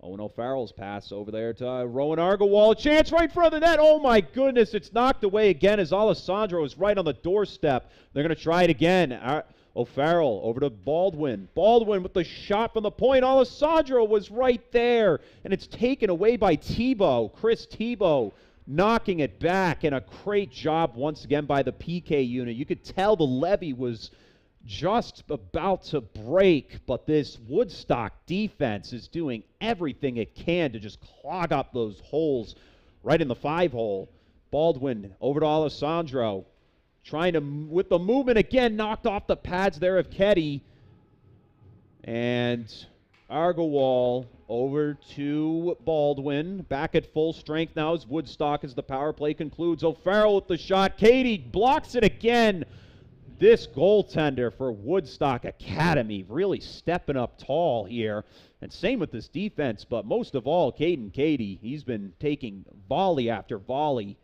Owen O'Farrell's pass over there to Rowan Agarwal. Chance right in front of the net. Oh, my goodness. It's knocked away again as Alessandro is right on the doorstep. They're going to try it again. O'Farrell over to Baldwin. Baldwin with the shot from the point. Alessandro was right there, and it's taken away by Tebow. Chris Tebow knocking it back, and a great job once again by the PK unit. You could tell the levee was just about to break, but this Woodstock defense is doing everything it can to just clog up those holes right in the 5-hole. Baldwin over to Alessandro. Trying to, with the movement again, knocked off the pads there of Ketty. And Agarwal over to Baldwin. Back at full strength now as Woodstock as the power play concludes. O'Farrell with the shot. Katie blocks it again. This goaltender for Woodstock Academy really stepping up tall here. And same with this defense, but most of all, Caden Katie. He's been taking volley after volley.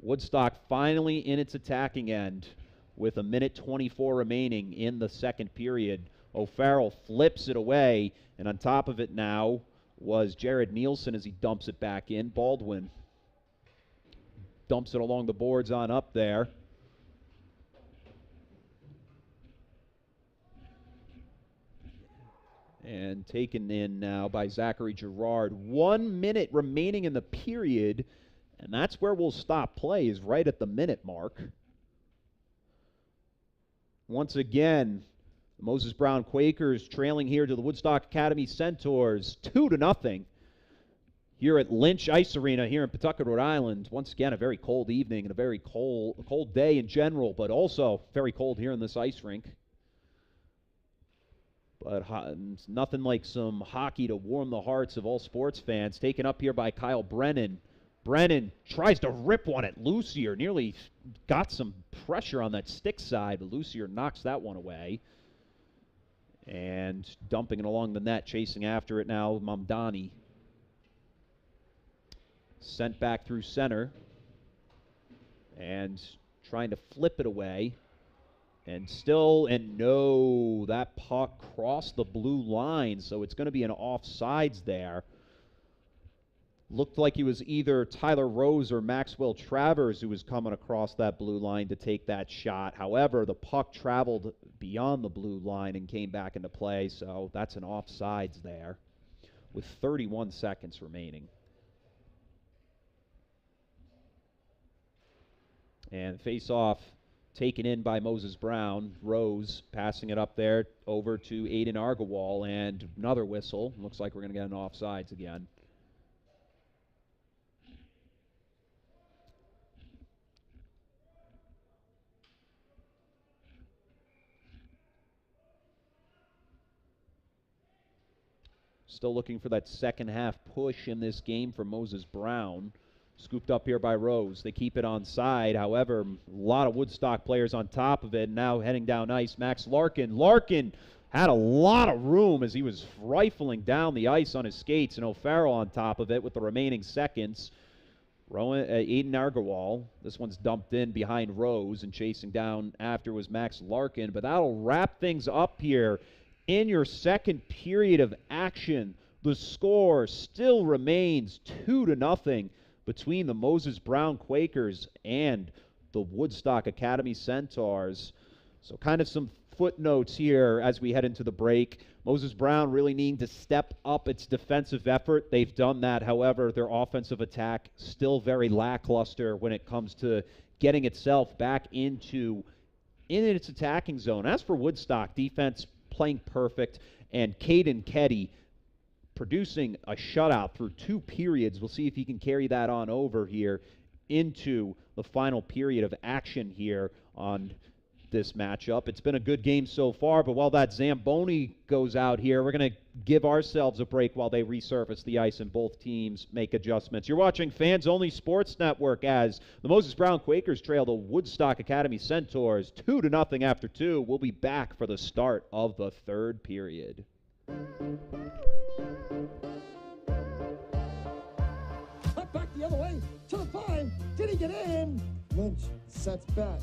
Woodstock finally in its attacking end with 1:24 remaining in the second period. O'Farrell flips it away, and on top of it now was Jared Nielsen as he dumps it back in. Baldwin dumps it along the boards on up there. And taken in now by Zachary Girard. 1 minute remaining in the period. And that's where we'll stop play, is right at the minute mark. Once again, the Moses Brown Quakers trailing here to the Woodstock Academy Centaurs 2-0 here at Lynch Ice Arena here in Pawtucket, Rhode Island. Once again, a very cold evening and a very cold day in general, but also very cold here in this ice rink. But it's nothing like some hockey to warm the hearts of all sports fans. Taken up here by Kyle Brennan. Brennan tries to rip one at Lucier. Nearly got some pressure on that stick side, but Lucier knocks that one away. And dumping it along the net, chasing after it now, Mamdani. Sent back through center. And trying to flip it away. And no, that puck crossed the blue line, so it's going to be an offsides there. Looked like he was either Tyler Rose or Maxwell Travers who was coming across that blue line to take that shot. However, the puck traveled beyond the blue line and came back into play, so that's an offsides there with 31 seconds remaining. And face-off taken in by Moses Brown. Rose passing it up there over to Aiden Argawal, and another whistle. Looks like we're going to get an offsides again. Still looking for that second half push in this game for Moses Brown. Scooped up here by Rose. They keep it on side. However, a lot of Woodstock players on top of it. Now heading down ice, Max Larkin. Larkin had a lot of room as he was rifling down the ice on his skates, and O'Farrell on top of it with the remaining seconds. Aiden Argawal. This one's dumped in behind Rose, and chasing down after was Max Larkin. But that'll wrap things up here in your second period of action. The score still remains 2-0 between the Moses Brown Quakers and the Woodstock Academy Centaurs. So kind of some footnotes here as we head into the break. Moses Brown really needing to step up its defensive effort. They've done that. However, their offensive attack still very lackluster when it comes to getting itself back in its attacking zone. As for Woodstock, defense playing perfect, and Caden Keddy producing a shutout through 2 periods. We'll see if he can carry that on over here into the final period of action here on this matchup. It's been a good game so far, but while that Zamboni goes out here, we're going to give ourselves a break while they resurface the ice and both teams make adjustments. You're watching Fans Only Sports Network as the Moses Brown Quakers trail the Woodstock Academy Centaurs 2-0 after 2. We'll be back for the start of the third period. Cut back the other way to the 5. Did he get in? Lynch sets back.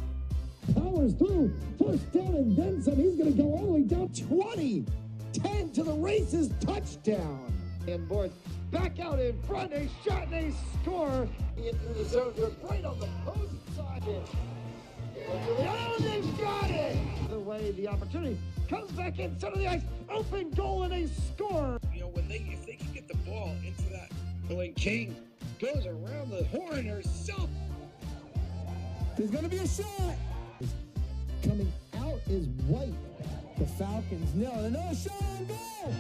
Powers through. First down and then some. He's going to go all the way down 20. 10 to the races. Touchdown. And boards back out in front. A shot and a score. Into the zone. They're right on the post side. Oh, they got it. The way the opportunity comes back in center of the ice. Open goal and a score. You know, if they can get the ball into that, when King goes around the horn herself. There's going to be a shot. Coming out is White. The Falcons nail it. Another shot on goal.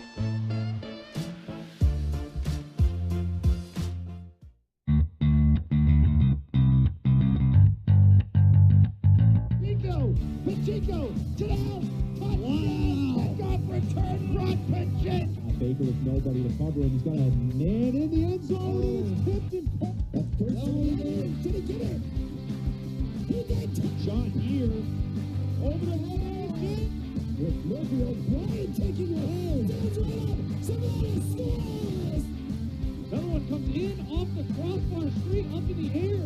Pacheco to the house. Touchdown. Kickoff return. Brock Pacheco. Baker with nobody to cover him. He's got a man in the end zone. He's tipped and That's first down. Did he get it? He did. shot here. Over the head. With Murphy O'Brien taking a hold. Down right up. Somebody scores. Another one comes in off the crossbar straight up in the air.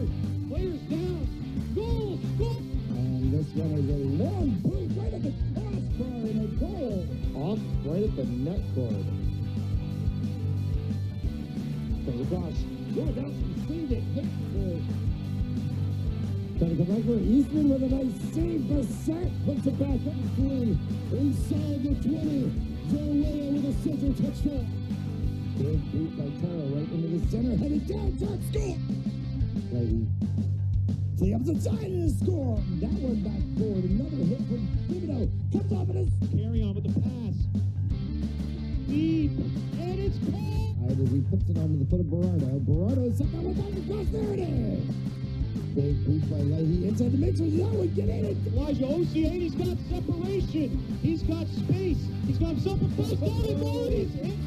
Players down. Goal! Goal! And this one is a long boot right at the crossbar and a goal. Off right at the net cord. Goes across. Going out and saved it. Trying to go back for Eastman with a nice save. Bassett puts it back up through. Inside the 20. Zorlea with a scissor touchdown. Big boot by Taro right into the center. Headed down. Score! Right. To the opposite side and a score. That one back forward. Another hit from Thibodeau. Comes off and is Carry on with the pass. Deep. And it's caught. as he puts it onto the foot of Berardo. Berardo somehow went down the cross. There it is. Big boot by Leahy inside the mixer. That would get in it. Elijah Ocean, he's got separation. He's got space. He's got himself a first down and goal. He's in.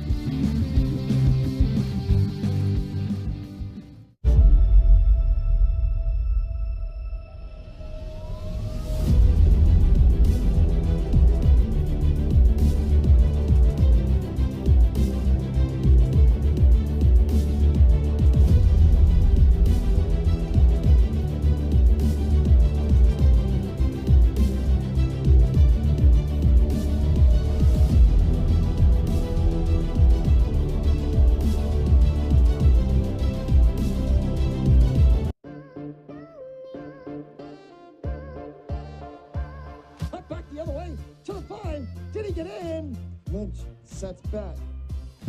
Sets back.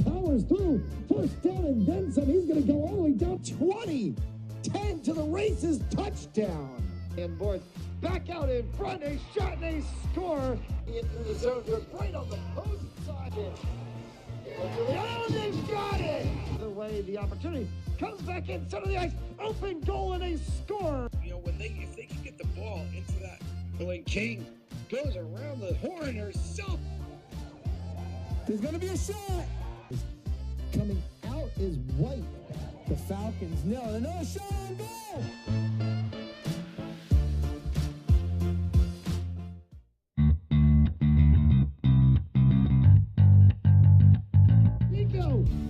Powers through. First down and then some. He's going to go all the way down 20. 10 to the races. Touchdown. And boards back out in front, a shot and a score. Into the zone, they're right on the post side. Oh, they've got it! The way the opportunity comes back in center of the ice, open goal and a score. You know, if they can get the ball into that, when King goes around the horn herself. There's going to be a shot. Coming out is White. The Falcons nil. Another shot on goal.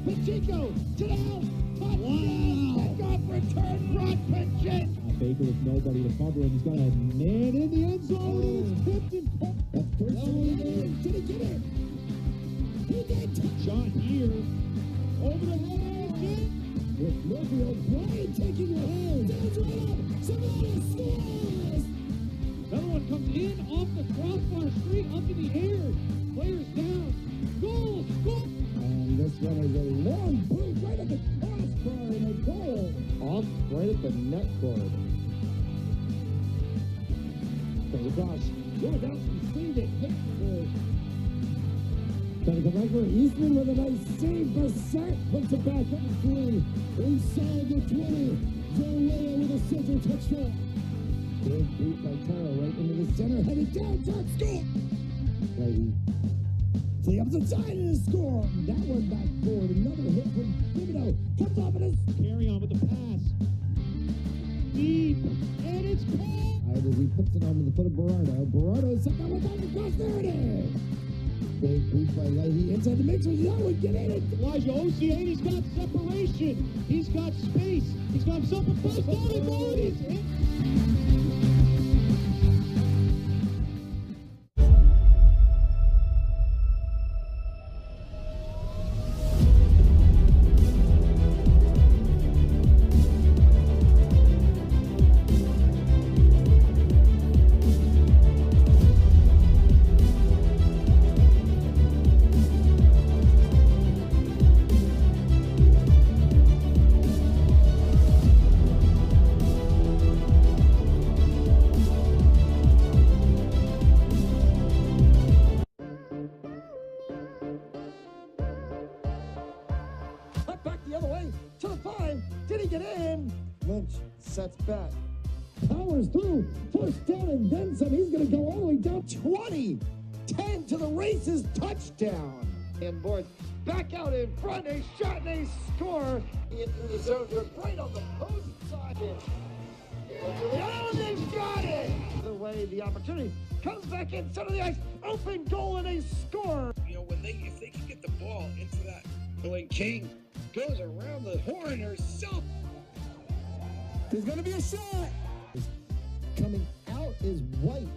Pacheco to the house. Touchdown. Kickoff return. Rod Pacheco. Baker with nobody to cover him. He's got a man in the end zone. It's tipped and that's first down. Did he get it? He did. Shot here. Over the head. With Murphy O'Brien taking the hold. That's right up. Savannah scores. Another one comes in off the crossbar, straight up in the air. Players down. Goal! Goal! And this one is a long boot right at the crossbar and a goal. Off right at the net cord. So gosh, goes out and sees it. Gotta go back for Eastman with a nice save. Bassett puts it back up through. Inside the 20. Zorea with a scissor touchdown. Big beat by Taro right into the center. Headed down. Top score. Lady. To the opposite side and a score. That one back forward. Another hit from Thibodeau. Comes off and is Carry on with the pass. Deep. And it's caught. as he puts it onto the foot of Berardo. Berardo sent that one back across. There it is. Big boot by Leahy inside the mixer. That would get in it. Elijah Ocean, he's got separation. He's got space. He's got himself a first down and goal. He's in. Sets back. Powers through. First down and then some. He's going to go all the way down 20. 10 to the races. Touchdown. And boards back out in front. A shot and a score. Into the zone. They're right on the post side. Oh, they've got it. The way the opportunity comes back in center of the ice. Open goal and a score. You know, if they can get the ball into that, when King goes around the horn herself. There's going to be a shot. Coming out is White.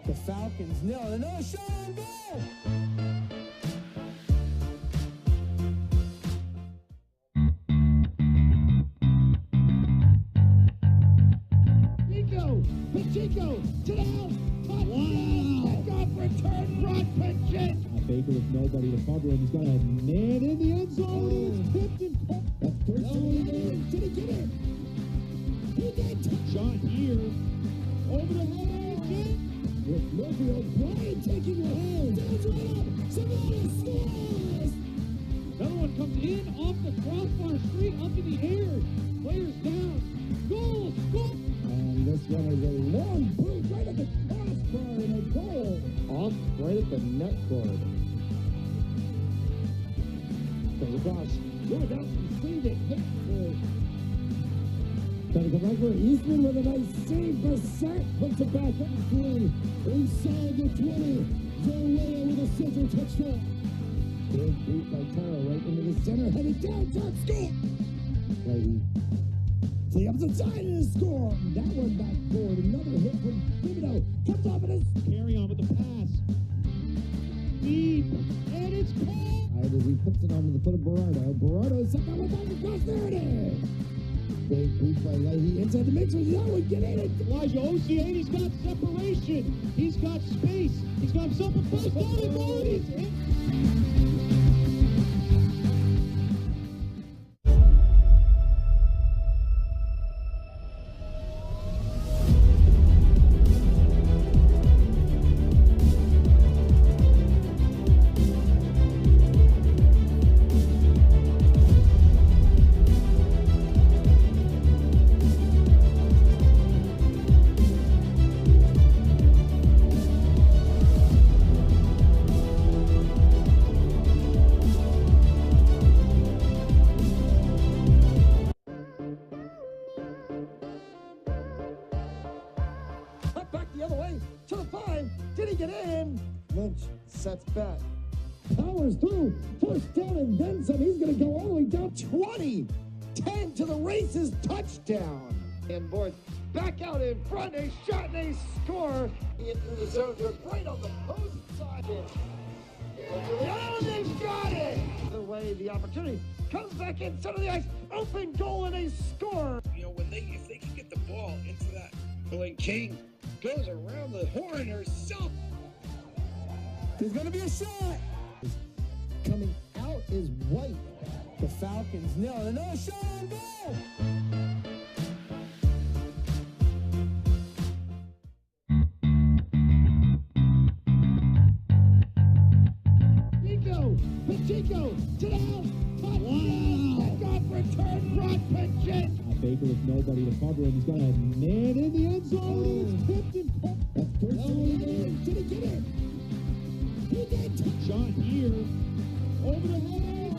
The Falcons nil. Another shot on goal. Pacheco to the house. Wow. Kickoff return. Rod Pacheco. Baker with nobody to cover him. He's got a man in the end zone. It's tipped and that's first down. Did he get it? Shot here. Over the head. With Murphy O'Brien taking the hold. That's right up. Savannah scores. Another one comes in off the crossbar, straight up in the air. Players down. Goal! Goal! And this one is a long boot right at the crossbar and a goal. Off right at the net cord. So gosh, goes out and sees it. Gotta go back for Eastman with a nice save. Bassett puts it back up through. Inside the 20. Zorea with a scissor touchdown. Big boot by Taro right into the center. Headed down. Top score. Lady. To the opposite side and a score. That one back forward. Another hit from Thibodeau. Comes off and is Carry on with the pass. Deep. And it's caught. as he puts it onto the foot of Berardo. Berardo sent that one back across. There it is. Big boot by Leahy inside the mixer. That would get in it. Elijah Ocean, he's got separation. He's got space. He's got himself a first down and goal. He's in. Lynch sets back. Powers through. First down and then some. He's going to go all the way down 20. 10 to the races. Touchdown. And board back out in front. A shot and a score. Into the zone. They're right on the post side. Oh, they got it. The way the opportunity comes back in center of the ice. Open goal and a score. You know, if they can get the ball into that, when King goes around the horn herself. There's going to be a shot. Coming out is White. The Falcons nail it. Another shot on goal. Pacheco to the house. Touchdown. Kickoff return. Brock Pacheco. Baker with nobody to cover him. He's got a man in the end zone. It's tipped and caught. That's first down. Did he get it? He did. Shot here. Over the head.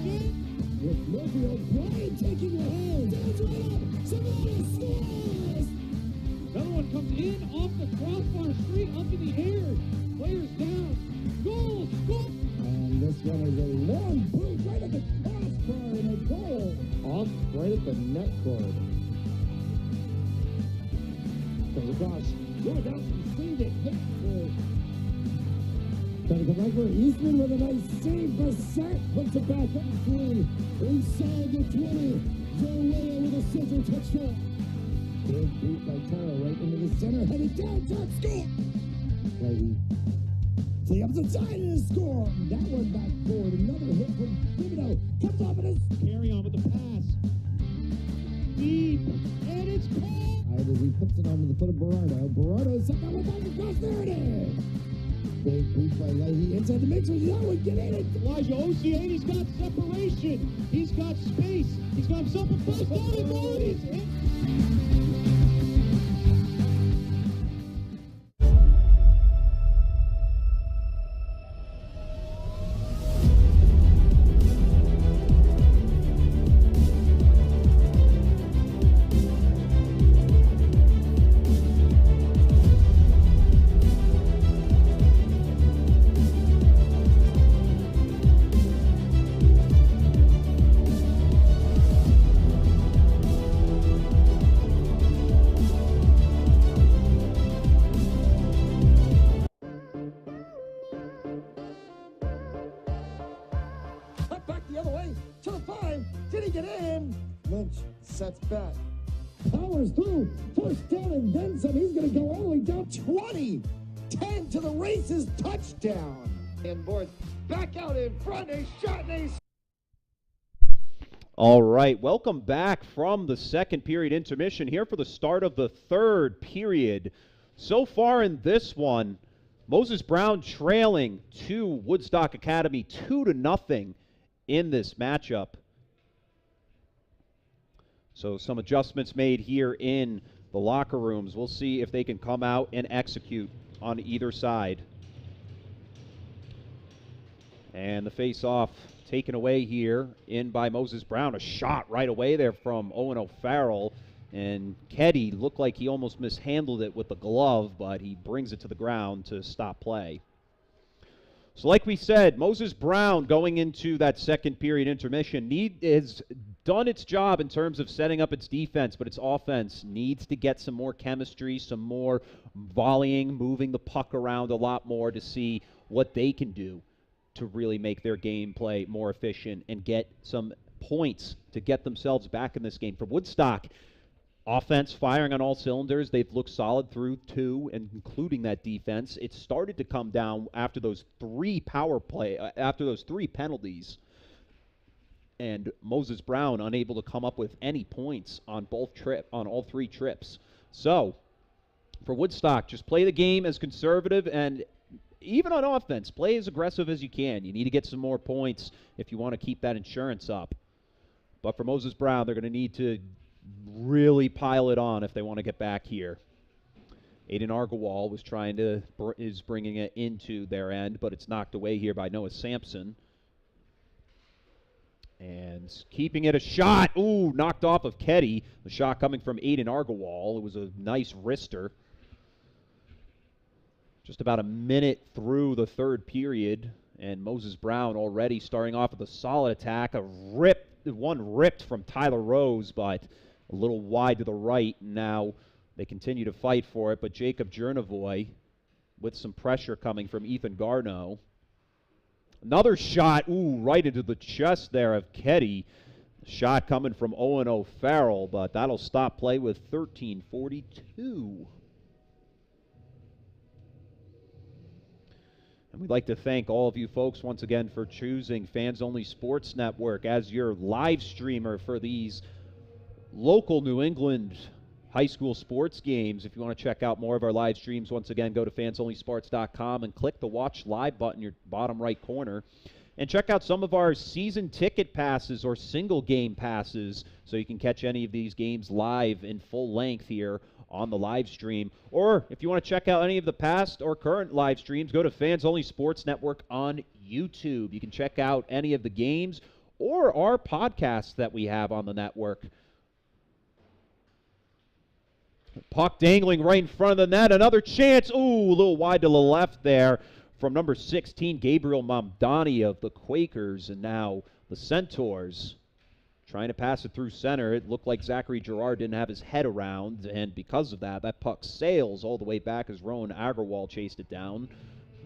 With Murphy O'Brien taking the hold. Down's right up. Somebody scores. Another one comes in off the crossbar, straight up in the air. Players down. Goal! Goal! And this one is a long boot right at the crossbar and a goal. Off right at the net cord. So gosh, Lewandowski saved it. Trying to come back for Eastman with a nice save. Bassett puts it back up through. Inside the 20. Zorea with a scissor touchdown. Big beat by Taro right into the center. Headed down. Top score. Right. To the opposite side and a score. That one back forward. Another hit from Thibodeau. Comes off and is Carry on with the pass. Deep. And it's caught. as he puts it onto the foot of Berardo. Berardo is set down with the cross. There it is. Big boot by Leahy inside the mixer. That would get in it. Elijah Ocean, he's got separation. He's got space. He's got himself a first down and goal. He's hit. Sets back. Powers through. First down and then some. He's going to go all the way down 20. 10 to the races. Touchdown. And board back out in front. A shot and a... All right, welcome back from the second period intermission here for the start of the third period. So far in this one, Moses Brown trailing to Woodstock Academy 2-0 in this matchup. So some adjustments made here in the locker rooms. We'll see if they can come out and execute on either side. And the face-off taken away here in by Moses Brown. A shot right away there from Owen O'Farrell. And Keddy looked like he almost mishandled it with the glove, but he brings it to the ground to stop play. So like we said, Moses Brown going into that second period intermission has done its job in terms of setting up its defense, but its offense needs to get some more chemistry, some more volleying, moving the puck around a lot more to see what they can do to really make their gameplay more efficient and get some points to get themselves back in this game. For Woodstock, offense firing on all cylinders. They've looked solid through two, and including that defense. It started to come down after those three after those three penalties. And Moses Brown unable to come up with any points on all three trips. So, for Woodstock, just play the game as conservative, and even on offense, play as aggressive as you can. You need to get some more points if you want to keep that insurance up. But for Moses Brown, they're going to need to really pile it on if they want to get back here. Aiden Argawal is bringing it into their end, but it's knocked away here by Noah Sampson. And keeping it a shot. Ooh, knocked off of Keddy. The shot coming from Aiden Argawal. It was a nice wrister. Just about a minute through the third period, and Moses Brown already starting off with a solid attack. One ripped from Tyler Rose, but a little wide to the right. Now they continue to fight for it, but Jacob Jurnovoy with some pressure coming from Ethan Garneau. Another shot, right into the chest there of Ketty. Shot coming from Owen O'Farrell, but that'll stop play with 13:42. And we'd like to thank all of you folks once again for choosing Fans Only Sports Network as your live streamer for these local New England high school sports games. If you want to check out more of our live streams, once again, go to fansonlysports.com and click the Watch Live button in your bottom right corner. And check out some of our season ticket passes or single game passes so you can catch any of these games live in full length here on the live stream. Or if you want to check out any of the past or current live streams, go to Fans Only Sports Network on YouTube. You can check out any of the games or our podcasts that we have on the network. Puck dangling right in front of the net. Another chance. A little wide to the left there from number 16, Gabriel Mamdani of the Quakers. And now the Centaurs trying to pass it through center. It looked like Zachary Girard didn't have his head around, and because of that, that puck sails all the way back as Rowan Agarwal chased it down.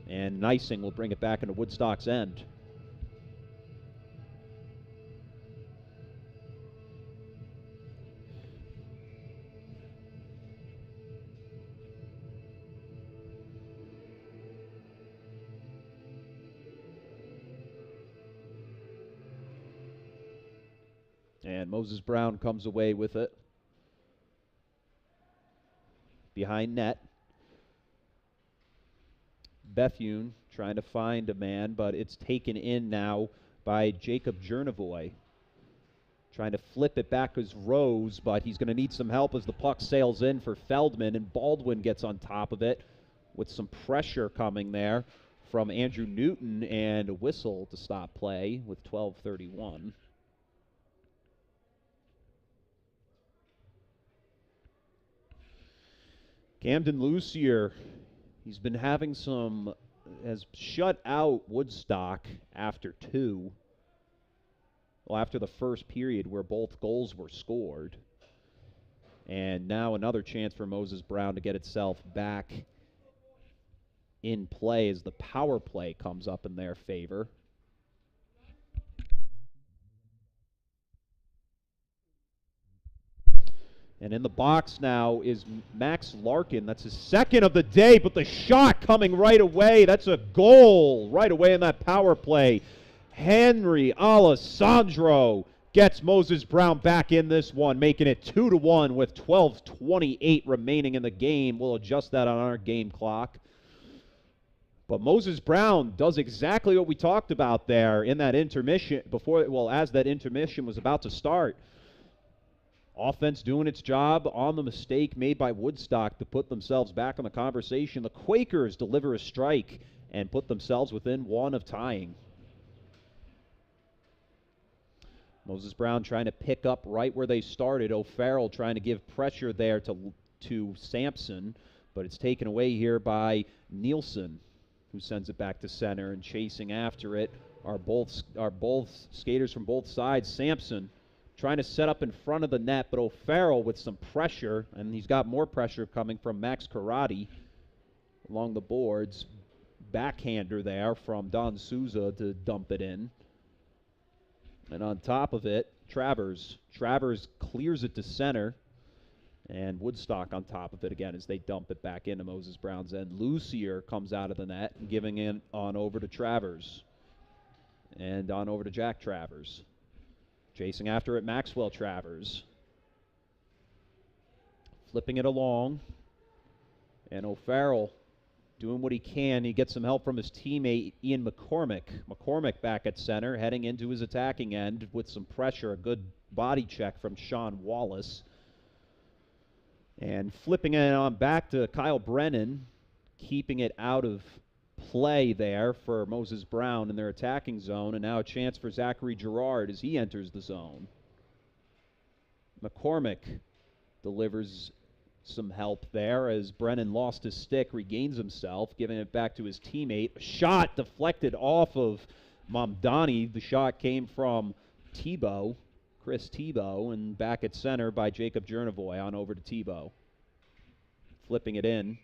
And Nicing will bring it back into Woodstock's end. And Moses Brown comes away with it. Behind net. Bethune trying to find a man, but it's taken in now by Jacob Jurnovoy. Trying to flip it back as Rose, but he's going to need some help as the puck sails in for Feldman, and Baldwin gets on top of it with some pressure coming there from Andrew Newton, and a whistle to stop play with 12:31. Camden Lucier, he's been having has shut out Woodstock after after the first period where both goals were scored. And now another chance for Moses Brown to get itself back in play as the power play comes up in their favor. And in the box now is Max Larkin. That's his second of the day, but the shot coming right away. That's a goal right away in that power play. Henry Alessandro gets Moses Brown back in this one, making it 2-1 with 12:28 remaining in the game. We'll adjust that on our game clock. But Moses Brown does exactly what we talked about there in that intermission as that intermission was about to start. Offense doing its job on the mistake made by Woodstock to put themselves back on the conversation. The Quakers deliver a strike and put themselves within one of tying. Moses Brown trying to pick up right where they started. O'Farrell trying to give pressure there to Sampson, but it's taken away here by Nielsen, who sends it back to center, and chasing after it are both skaters from both sides. Sampson trying to set up in front of the net, but O'Farrell with some pressure, and he's got more pressure coming from Max Karate along the boards. Backhander there from Don Souza to dump it in. And on top of it, Travers clears it to center, and Woodstock on top of it again as they dump it back into Moses Brown's end. Lucier comes out of the net and giving it on over to Travers. And on over to Jack Travers. Chasing after it, Maxwell Travers. Flipping it along. And O'Farrell doing what he can. He gets some help from his teammate, Ian McCormick. McCormick back at center, heading into his attacking end with some pressure. A good body check from Sean Wallace. And flipping it on back to Kyle Brennan, keeping it out of play there for Moses Brown in their attacking zone, and now a chance for Zachary Girard as he enters the zone. McCormick delivers some help there as Brennan lost his stick, regains himself, giving it back to his teammate. A shot deflected off of Mamdani. The shot came from Tebow, Chris Tebow, and back at center by Jacob Jernevoy on over to Tebow. Flipping it in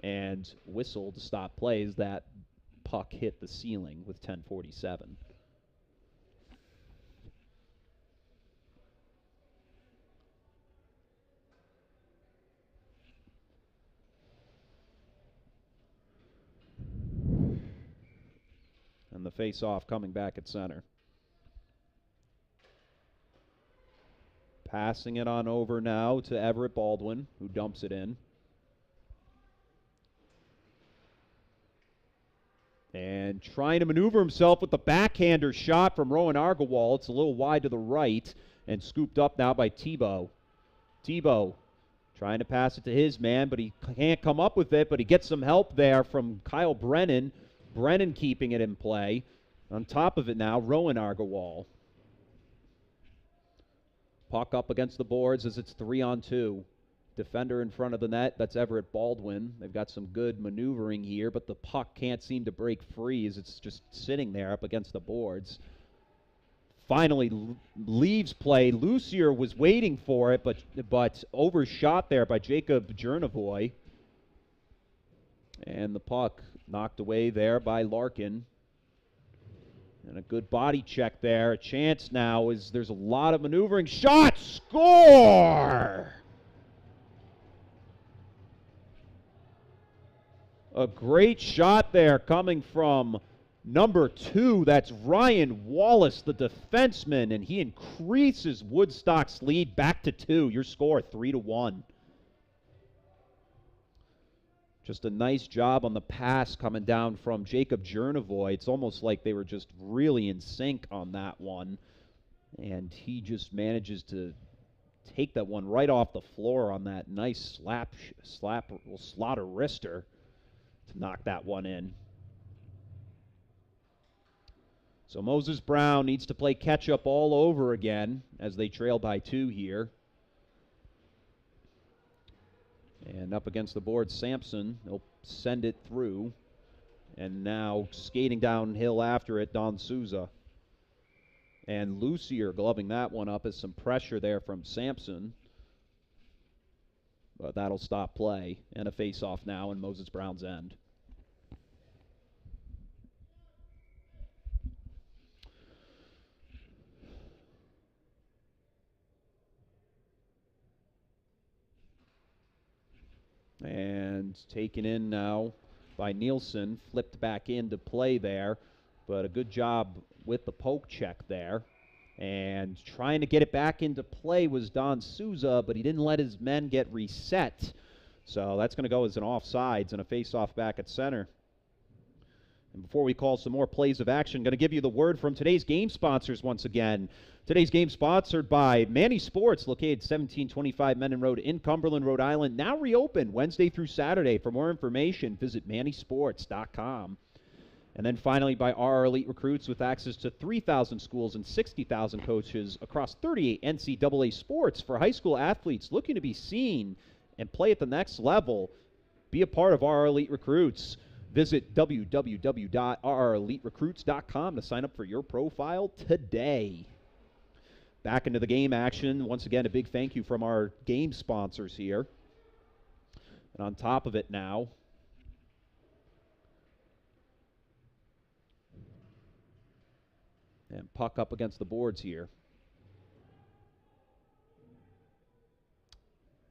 and whistle to stop plays. That puck hit the ceiling with 10:47. And the face-off coming back at center. Passing it on over now to Everett Baldwin, who dumps it in. And trying to maneuver himself with the backhander shot from Rowan Argewall. It's a little wide to the right and scooped up now by Tebow. Tebow trying to pass it to his man, but he can't come up with it, but he gets some help there from Kyle Brennan. Brennan keeping it in play. On top of it now, Rowan Argewall. Puck up against the boards as it's 3-on-2. Defender in front of the net, that's Everett Baldwin. They've got some good maneuvering here, but the puck can't seem to break free as it's just sitting there up against the boards. Finally leaves play. Lucier was waiting for it, but overshot there by Jacob Jernevoy. And the puck knocked away there by Larkin. And a good body check there. A chance now is there's a lot of maneuvering. Shot! Score! A great shot there coming from number 2. That's Ryan Wallace, the defenseman, and he increases Woodstock's lead back to 2. Your score, 3-1. Just a nice job on the pass coming down from Jacob Jernevoy. It's almost like they were just really in sync on that one. And he just manages to take that one right off the floor on that nice slaughter wrister to knock that one in. So Moses Brown needs to play catch-up all over again as they trail by 2 here. And up against the board, Sampson. He'll send it through. And now skating downhill after it, Don Souza. And Lucier gloving that one up as some pressure there from Sampson. But that'll stop play. And a face-off now in Moses Brown's end. And taken in now by Nielsen, flipped back into play there, but a good job with the poke check there. And trying to get it back into play was Don Souza, but he didn't let his men get reset. So that's going to go as an offsides and a face-off back at center. And before we call some more plays of action, going to give you the word from today's game sponsors once again. Today's game sponsored by Manny Sports, located 1725 Menon Road in Cumberland, Rhode Island. Now reopened Wednesday through Saturday. For more information, visit mannysports.com. And then finally by RR Elite Recruits with access to 3,000 schools and 60,000 coaches across 38 NCAA sports for high school athletes looking to be seen and play at the next level. Be a part of RR Elite Recruits. Visit www.rreliterecruits.com to sign up for your profile today. Back into the game action. Once again, a big thank you from our game sponsors here. And on top of it now, and puck up against the boards here.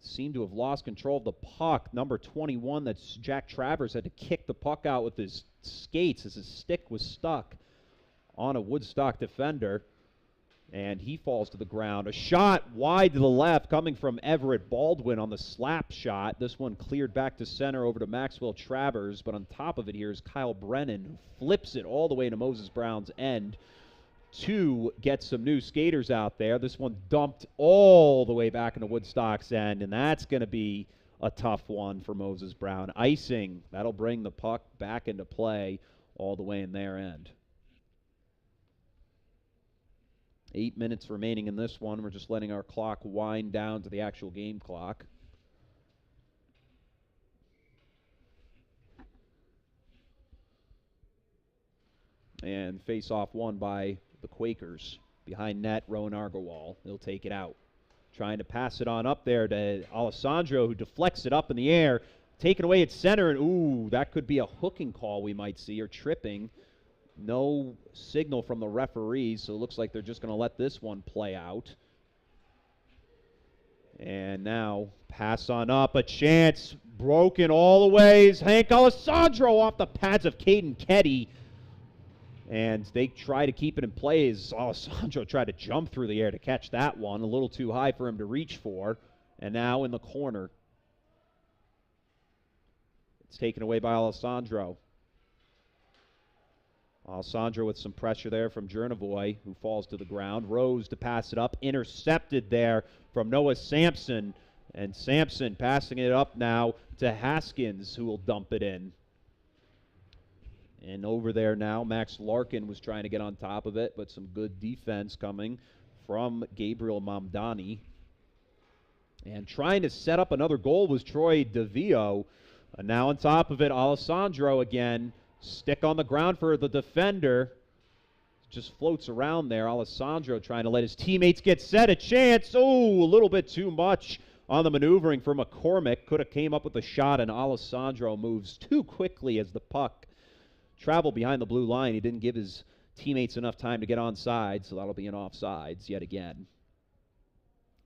Seemed to have lost control of the puck. Number 21, that's Jack Travers, had to kick the puck out with his skates as his stick was stuck on a Woodstock defender. And he falls to the ground. A shot wide to the left coming from Everett Baldwin on the slap shot. This one cleared back to center over to Maxwell Travers. But on top of it here is Kyle Brennan, who flips it all the way to Moses Brown's end to get some new skaters out there. This one dumped all the way back into Woodstock's end, and that's going to be a tough one for Moses Brown. Icing, that'll bring the puck back into play all the way in their end. 8 minutes remaining in this one. We're just letting our clock wind down to the actual game clock. And face-off won by the Quakers. Behind net, Rowan Argowal. He'll take it out. Trying to pass it on up there to Alessandro, who deflects it up in the air. Taken away at center, and ooh, that could be a hooking call we might see, or tripping. No signal from the referees, so it looks like they're just going to let this one play out. And now, pass on up, a chance, broken all the ways. Hank Alessandro off the pads of Caden Ketty. And they try to keep it in play as Alessandro tried to jump through the air to catch that one. A little too high for him to reach for. And now in the corner. It's taken away by Alessandro. Alessandro with some pressure there from Jernovoy, who falls to the ground. Rose to pass it up. Intercepted there from Noah Sampson. And Sampson passing it up now to Haskins, who will dump it in. And over there now, Max Larkin was trying to get on top of it, but some good defense coming from Gabriel Mamdani. And trying to set up another goal was Troy DeVio. Now on top of it, Alessandro again. Stick on the ground for the defender. Just floats around there. Alessandro trying to let his teammates get set. A chance. Oh, a little bit too much on the maneuvering for McCormick. Could have came up with a shot, and Alessandro moves too quickly as the puck traveled behind the blue line. He didn't give his teammates enough time to get onside, so that'll be an offsides yet again.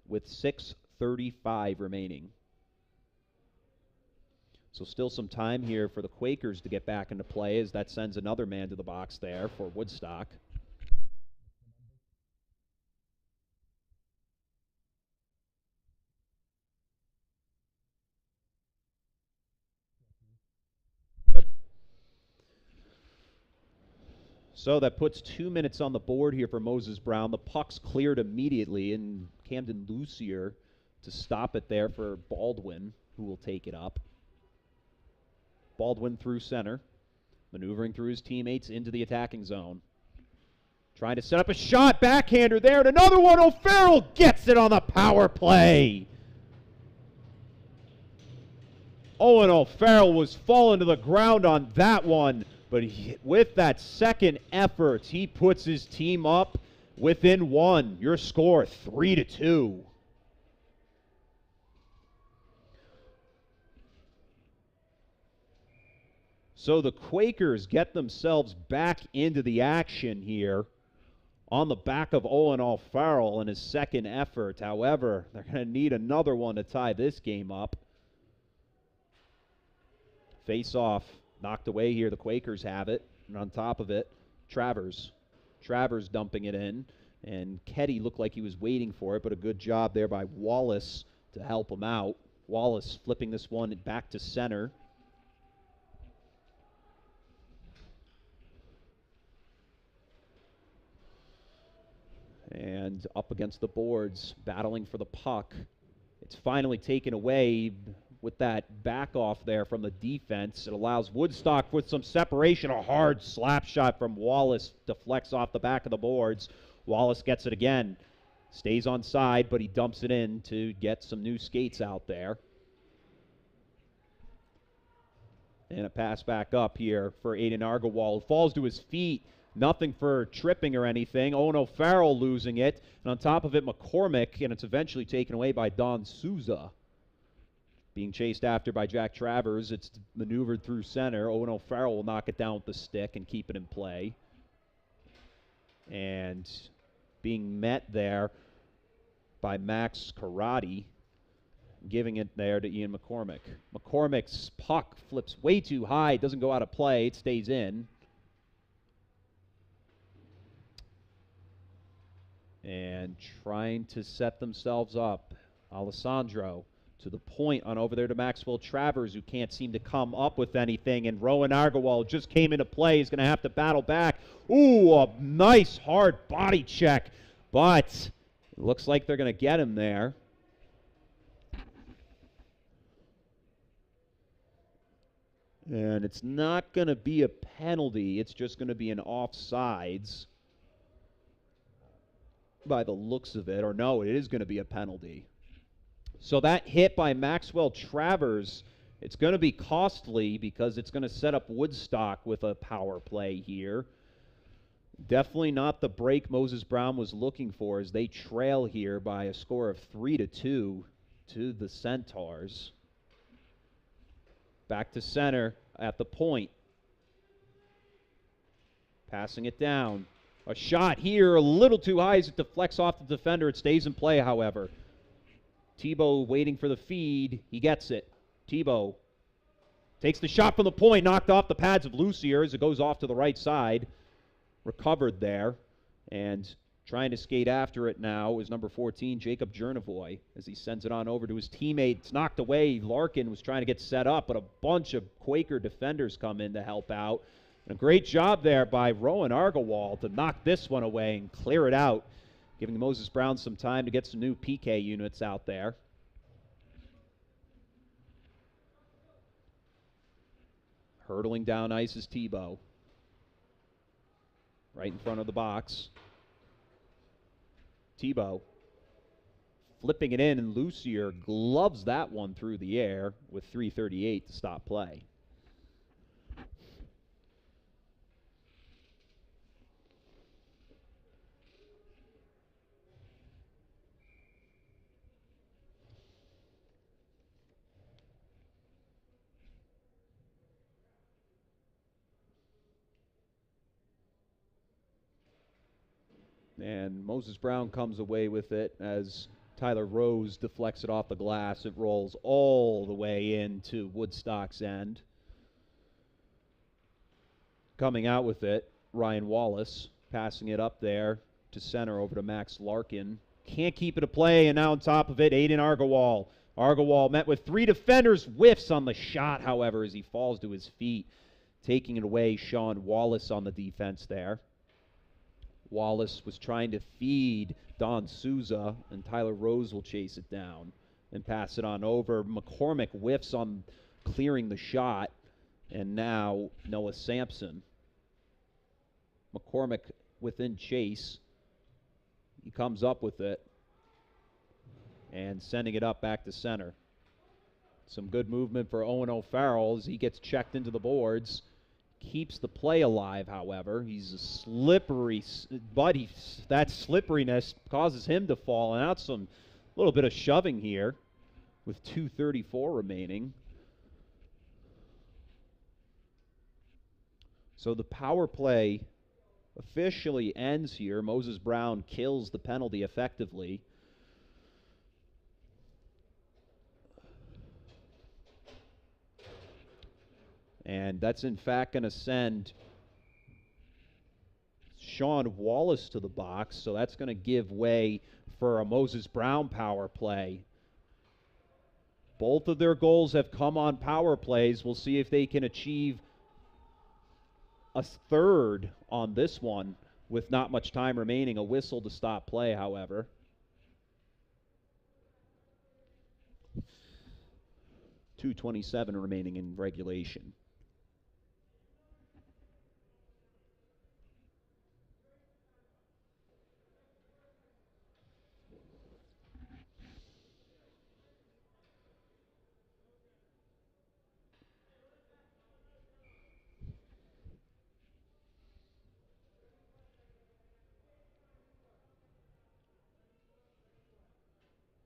With 6:35 remaining. So still some time here for the Quakers to get back into play as that sends another man to the box there for Woodstock. Good. So that puts 2 minutes on the board here for Moses Brown. The puck's cleared immediately, and Camden Lucier to stop it there for Baldwin, who will take it up. Baldwin through center, maneuvering through his teammates into the attacking zone. Trying to set up a shot, backhander there, and another one. O'Farrell gets it on the power play. Owen O'Farrell was falling to the ground on that one, but with that second effort, he puts his team up within one. Your score, 3-2. So the Quakers get themselves back into the action here on the back of Owen O'Farrell in his second effort. However, they're going to need another one to tie this game up. Face off, knocked away here. The Quakers have it. And on top of it, Travers. Travers dumping it in. And Ketty looked like he was waiting for it, but a good job there by Wallace to help him out. Wallace flipping this one back to center. And up against the boards, battling for the puck. It's finally taken away with that back off there from the defense. It allows Woodstock with some separation. A hard slap shot from Wallace deflects off the back of the boards. Wallace gets it again. Stays on side, but he dumps it in to get some new skates out there. And a pass back up here for Aiden Argowal. Falls to his feet. Nothing for tripping or anything. Owen O'Farrell losing it. And on top of it, McCormick, and it's eventually taken away by Don Souza. Being chased after by Jack Travers. It's maneuvered through center. Owen O'Farrell will knock it down with the stick and keep it in play. And being met there by Max Karate, giving it there to Ian McCormick. McCormick's puck flips way too high. It doesn't go out of play. It stays in. And trying to set themselves up. Alessandro to the point on over there to Maxwell Travers, who can't seem to come up with anything. And Rowan Argowal just came into play. He's going to have to battle back. Ooh, a nice hard body check. But it looks like they're going to get him there. And it's not going to be a penalty. It's just going to be an offsides by the looks of it. Or no, it is going to be a penalty. So that hit by Maxwell Travers, it's going to be costly because it's going to set up Woodstock with a power play here. Definitely not the break Moses Brown was looking for as they trail here by a score of 3-2 to the Centaurs. Back to center at the point. Passing it down. A shot here, a little too high as it deflects off the defender. It stays in play, however. Tebow waiting for the feed. He gets it. Tebow takes the shot from the point, knocked off the pads of Lucier as it goes off to the right side. Recovered there, and trying to skate after it now is number 14, Jacob Jernevoy, as he sends it on over to his teammate. It's knocked away. Larkin was trying to get set up, but a bunch of Quaker defenders come in to help out. And a great job there by Rowan Argowal to knock this one away and clear it out, giving Moses Brown some time to get some new PK units out there. Hurtling down ice is Tebow. Right in front of the box. Tebow flipping it in, and Lucier gloves that one through the air with 3:38 to stop play. And Moses Brown comes away with it as Tyler Rose deflects it off the glass. It rolls all the way into Woodstock's end. Coming out with it, Ryan Wallace, passing it up there to center over to Max Larkin. Can't keep it a play, and now on top of it, Aiden Argowal. Argowal met with 3 defenders, whiffs on the shot, however, as he falls to his feet. Taking it away, Sean Wallace on the defense there. Wallace was trying to feed Don Souza, and Tyler Rose will chase it down and pass it on over. McCormick whiffs on clearing the shot, and now Noah Sampson. McCormick within chase. He comes up with it and sending it up back to center. Some good movement for Owen O'Farrell as he gets checked into the boards. Keeps the play alive, however. He's a slippery, but that slipperiness causes him to fall. And now some little bit of shoving here with 2:34 remaining. So the power play officially ends here. Moses Brown kills the penalty effectively. And that's, in fact, going to send Sean Wallace to the box. So that's going to give way for a Moses Brown power play. Both of their goals have come on power plays. We'll see if they can achieve a third on this one with not much time remaining. A whistle to stop play, however. .227 remaining in regulation.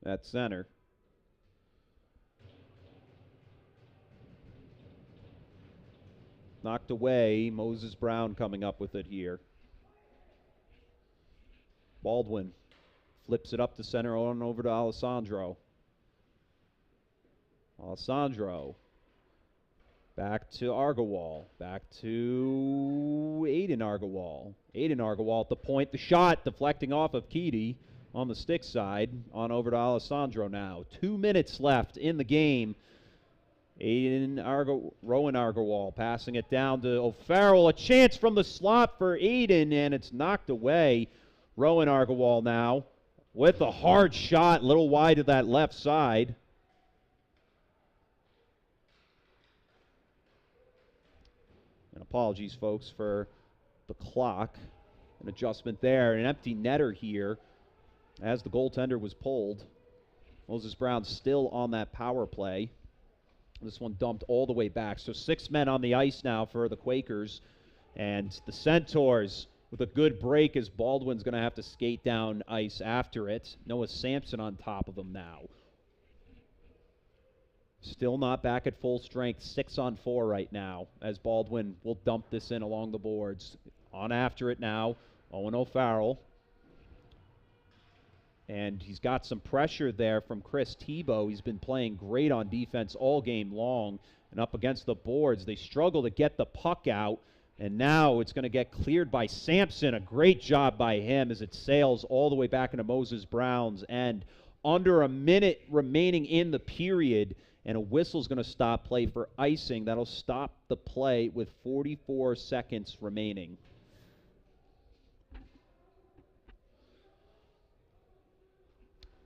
At center. Knocked away. Moses Brown coming up with it here. Baldwin flips it up to center on over to Alessandro. Alessandro. Back to Argowal. Back to Aiden Argowal. Aiden Argowal at the point. The shot deflecting off of Keedy on the stick side. On over to Alessandro now. 2 minutes left in the game. Rowan Argowal passing it down to O'Farrell. A chance from the slot for Aiden, and it's knocked away. Rowan Argowal now with a hard shot, a little wide to that left side. And apologies, folks, for the clock. An adjustment there. An empty netter here as the goaltender was pulled. Moses Brown still on that power play. This one dumped all the way back. So 6 men on the ice now for the Quakers. And the Centaurs with a good break as Baldwin's going to have to skate down ice after it. Noah Sampson on top of him now. Still not back at full strength, 6-on-4 right now, as Baldwin will dump this in along the boards. On after it now, Owen O'Farrell. And he's got some pressure there from Chris Tebow. He's been playing great on defense all game long. And up against the boards, they struggle to get the puck out. And now it's going to get cleared by Sampson. A great job by him as it sails all the way back into Moses Brown's end. Under a minute remaining in the period, and a whistle's going to stop play for icing. That'll stop the play with 44 seconds remaining.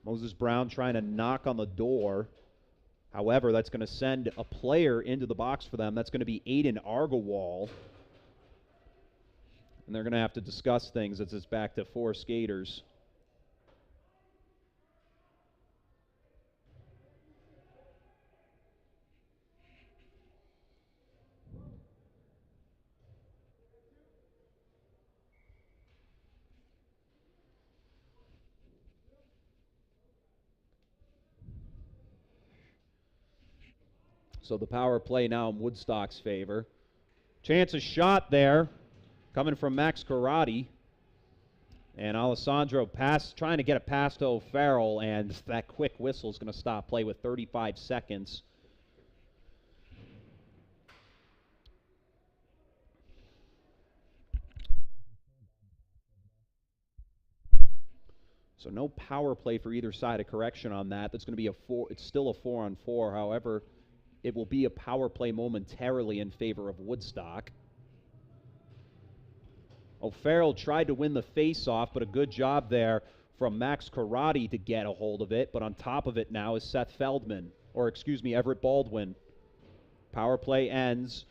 Moses Brown trying to knock on the door. However, that's going to send a player into the box for them. That's going to be Aiden Argawal. And they're going to have to discuss things as it's back to 4 skaters. So the power play now in Woodstock's favor. Chance a shot there coming from Max Karate. And Alessandro trying to get a pass to O'Farrell, and that quick whistle is going to stop play with 35 seconds. So no power play for either side. A correction on that. That's going to be it's still a 4-on-4. However, it will be a power play momentarily in favor of Woodstock. O'Farrell tried to win the face-off, but a good job there from Max Karate to get a hold of it. But on top of it now is Everett Baldwin. Power play ends,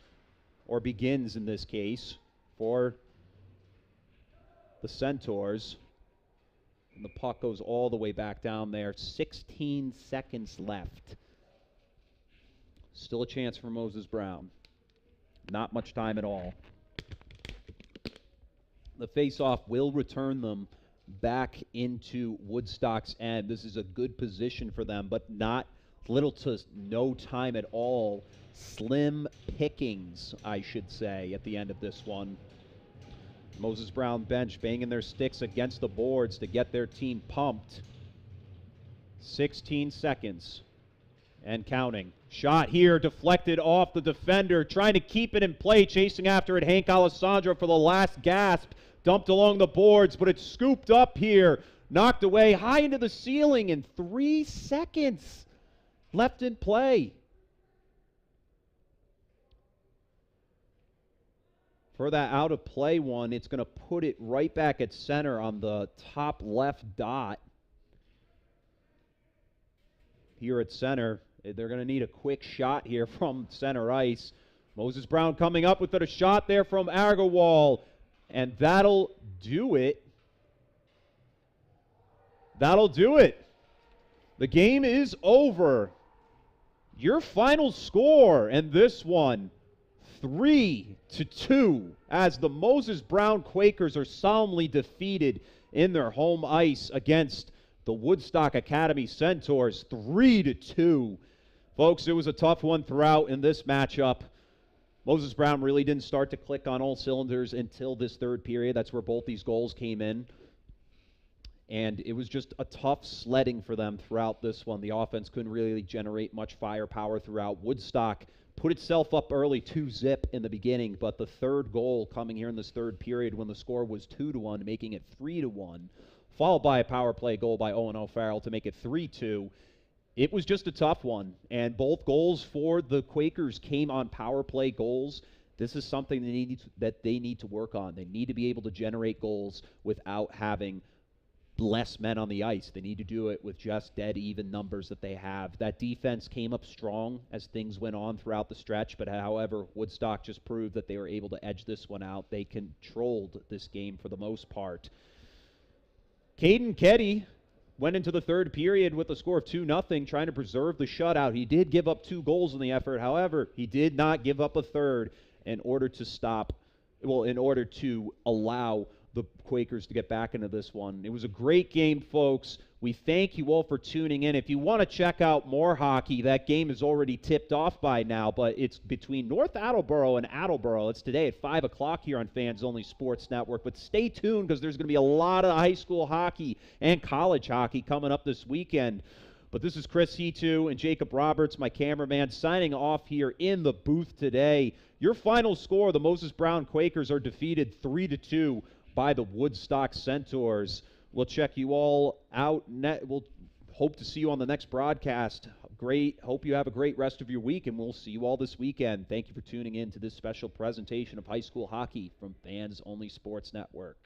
or begins in this case, for the Centaurs. And the puck goes all the way back down there. 16 seconds left. Still a chance for Moses Brown. Not much time at all. The face-off will return them back into Woodstock's end. This is a good position for them, but not little to no time at all. Slim pickings, I should say, at the end of this one. Moses Brown bench banging their sticks against the boards to get their team pumped. 16 seconds. And counting. Shot here, deflected off the defender, trying to keep it in play, chasing after it. Hank Alessandro for the last gasp. Dumped along the boards, but it's scooped up here. Knocked away high into the ceiling in 3 seconds left in play. For that out of play one, it's going to put it right back at center on the top left dot. Here at center, they're going to need a quick shot here from center ice. Moses Brown coming up with a shot there from Agarwal, and that'll do it. That'll do it. The game is over. Your final score in this one, 3-2, as the Moses Brown Quakers are solemnly defeated in their home ice against the Woodstock Academy Centaurs, 3-2. Folks, it was a tough one throughout in this matchup. Moses Brown really didn't start to click on all cylinders until this third period. That's where both these goals came in. And it was just a tough sledding for them throughout this one. The offense couldn't really generate much firepower throughout. Woodstock put itself up early 2-0 in the beginning, but the third goal coming here in this third period when the score was 2-1, making it 3-1, followed by a power play goal by Owen O'Farrell to make it 3-2. It was just a tough one, and both goals for the Quakers came on power play goals. This is something that they need to work on. They need to be able to generate goals without having less men on the ice. They need to do it with just dead even numbers that they have. That defense came up strong as things went on throughout the stretch, but however, Woodstock just proved that they were able to edge this one out. They controlled this game for the most part. Caden Keddy went into the third period with a score of 2-0, trying to preserve the shutout. He did give up 2 goals in the effort. However, he did not give up a third in order to allow the Quakers to get back into this one. It was a great game, folks. We thank you all for tuning in. If you want to check out more hockey, that game is already tipped off by now, but it's between North Attleboro and Attleboro. It's today at 5 o'clock here on Fans Only Sports Network. But stay tuned because there's going to be a lot of high school hockey and college hockey coming up this weekend. But this is Chris Hetu and Jacob Roberts, my cameraman, signing off here in the booth today. Your final score, the Moses Brown Quakers are defeated 3-2 by the Woodstock Centaurs. We'll check you all out. We'll hope to see you on the next broadcast. Hope you have a great rest of your week, and we'll see you all this weekend. Thank you for tuning in to this special presentation of high school hockey from Fans Only Sports Network.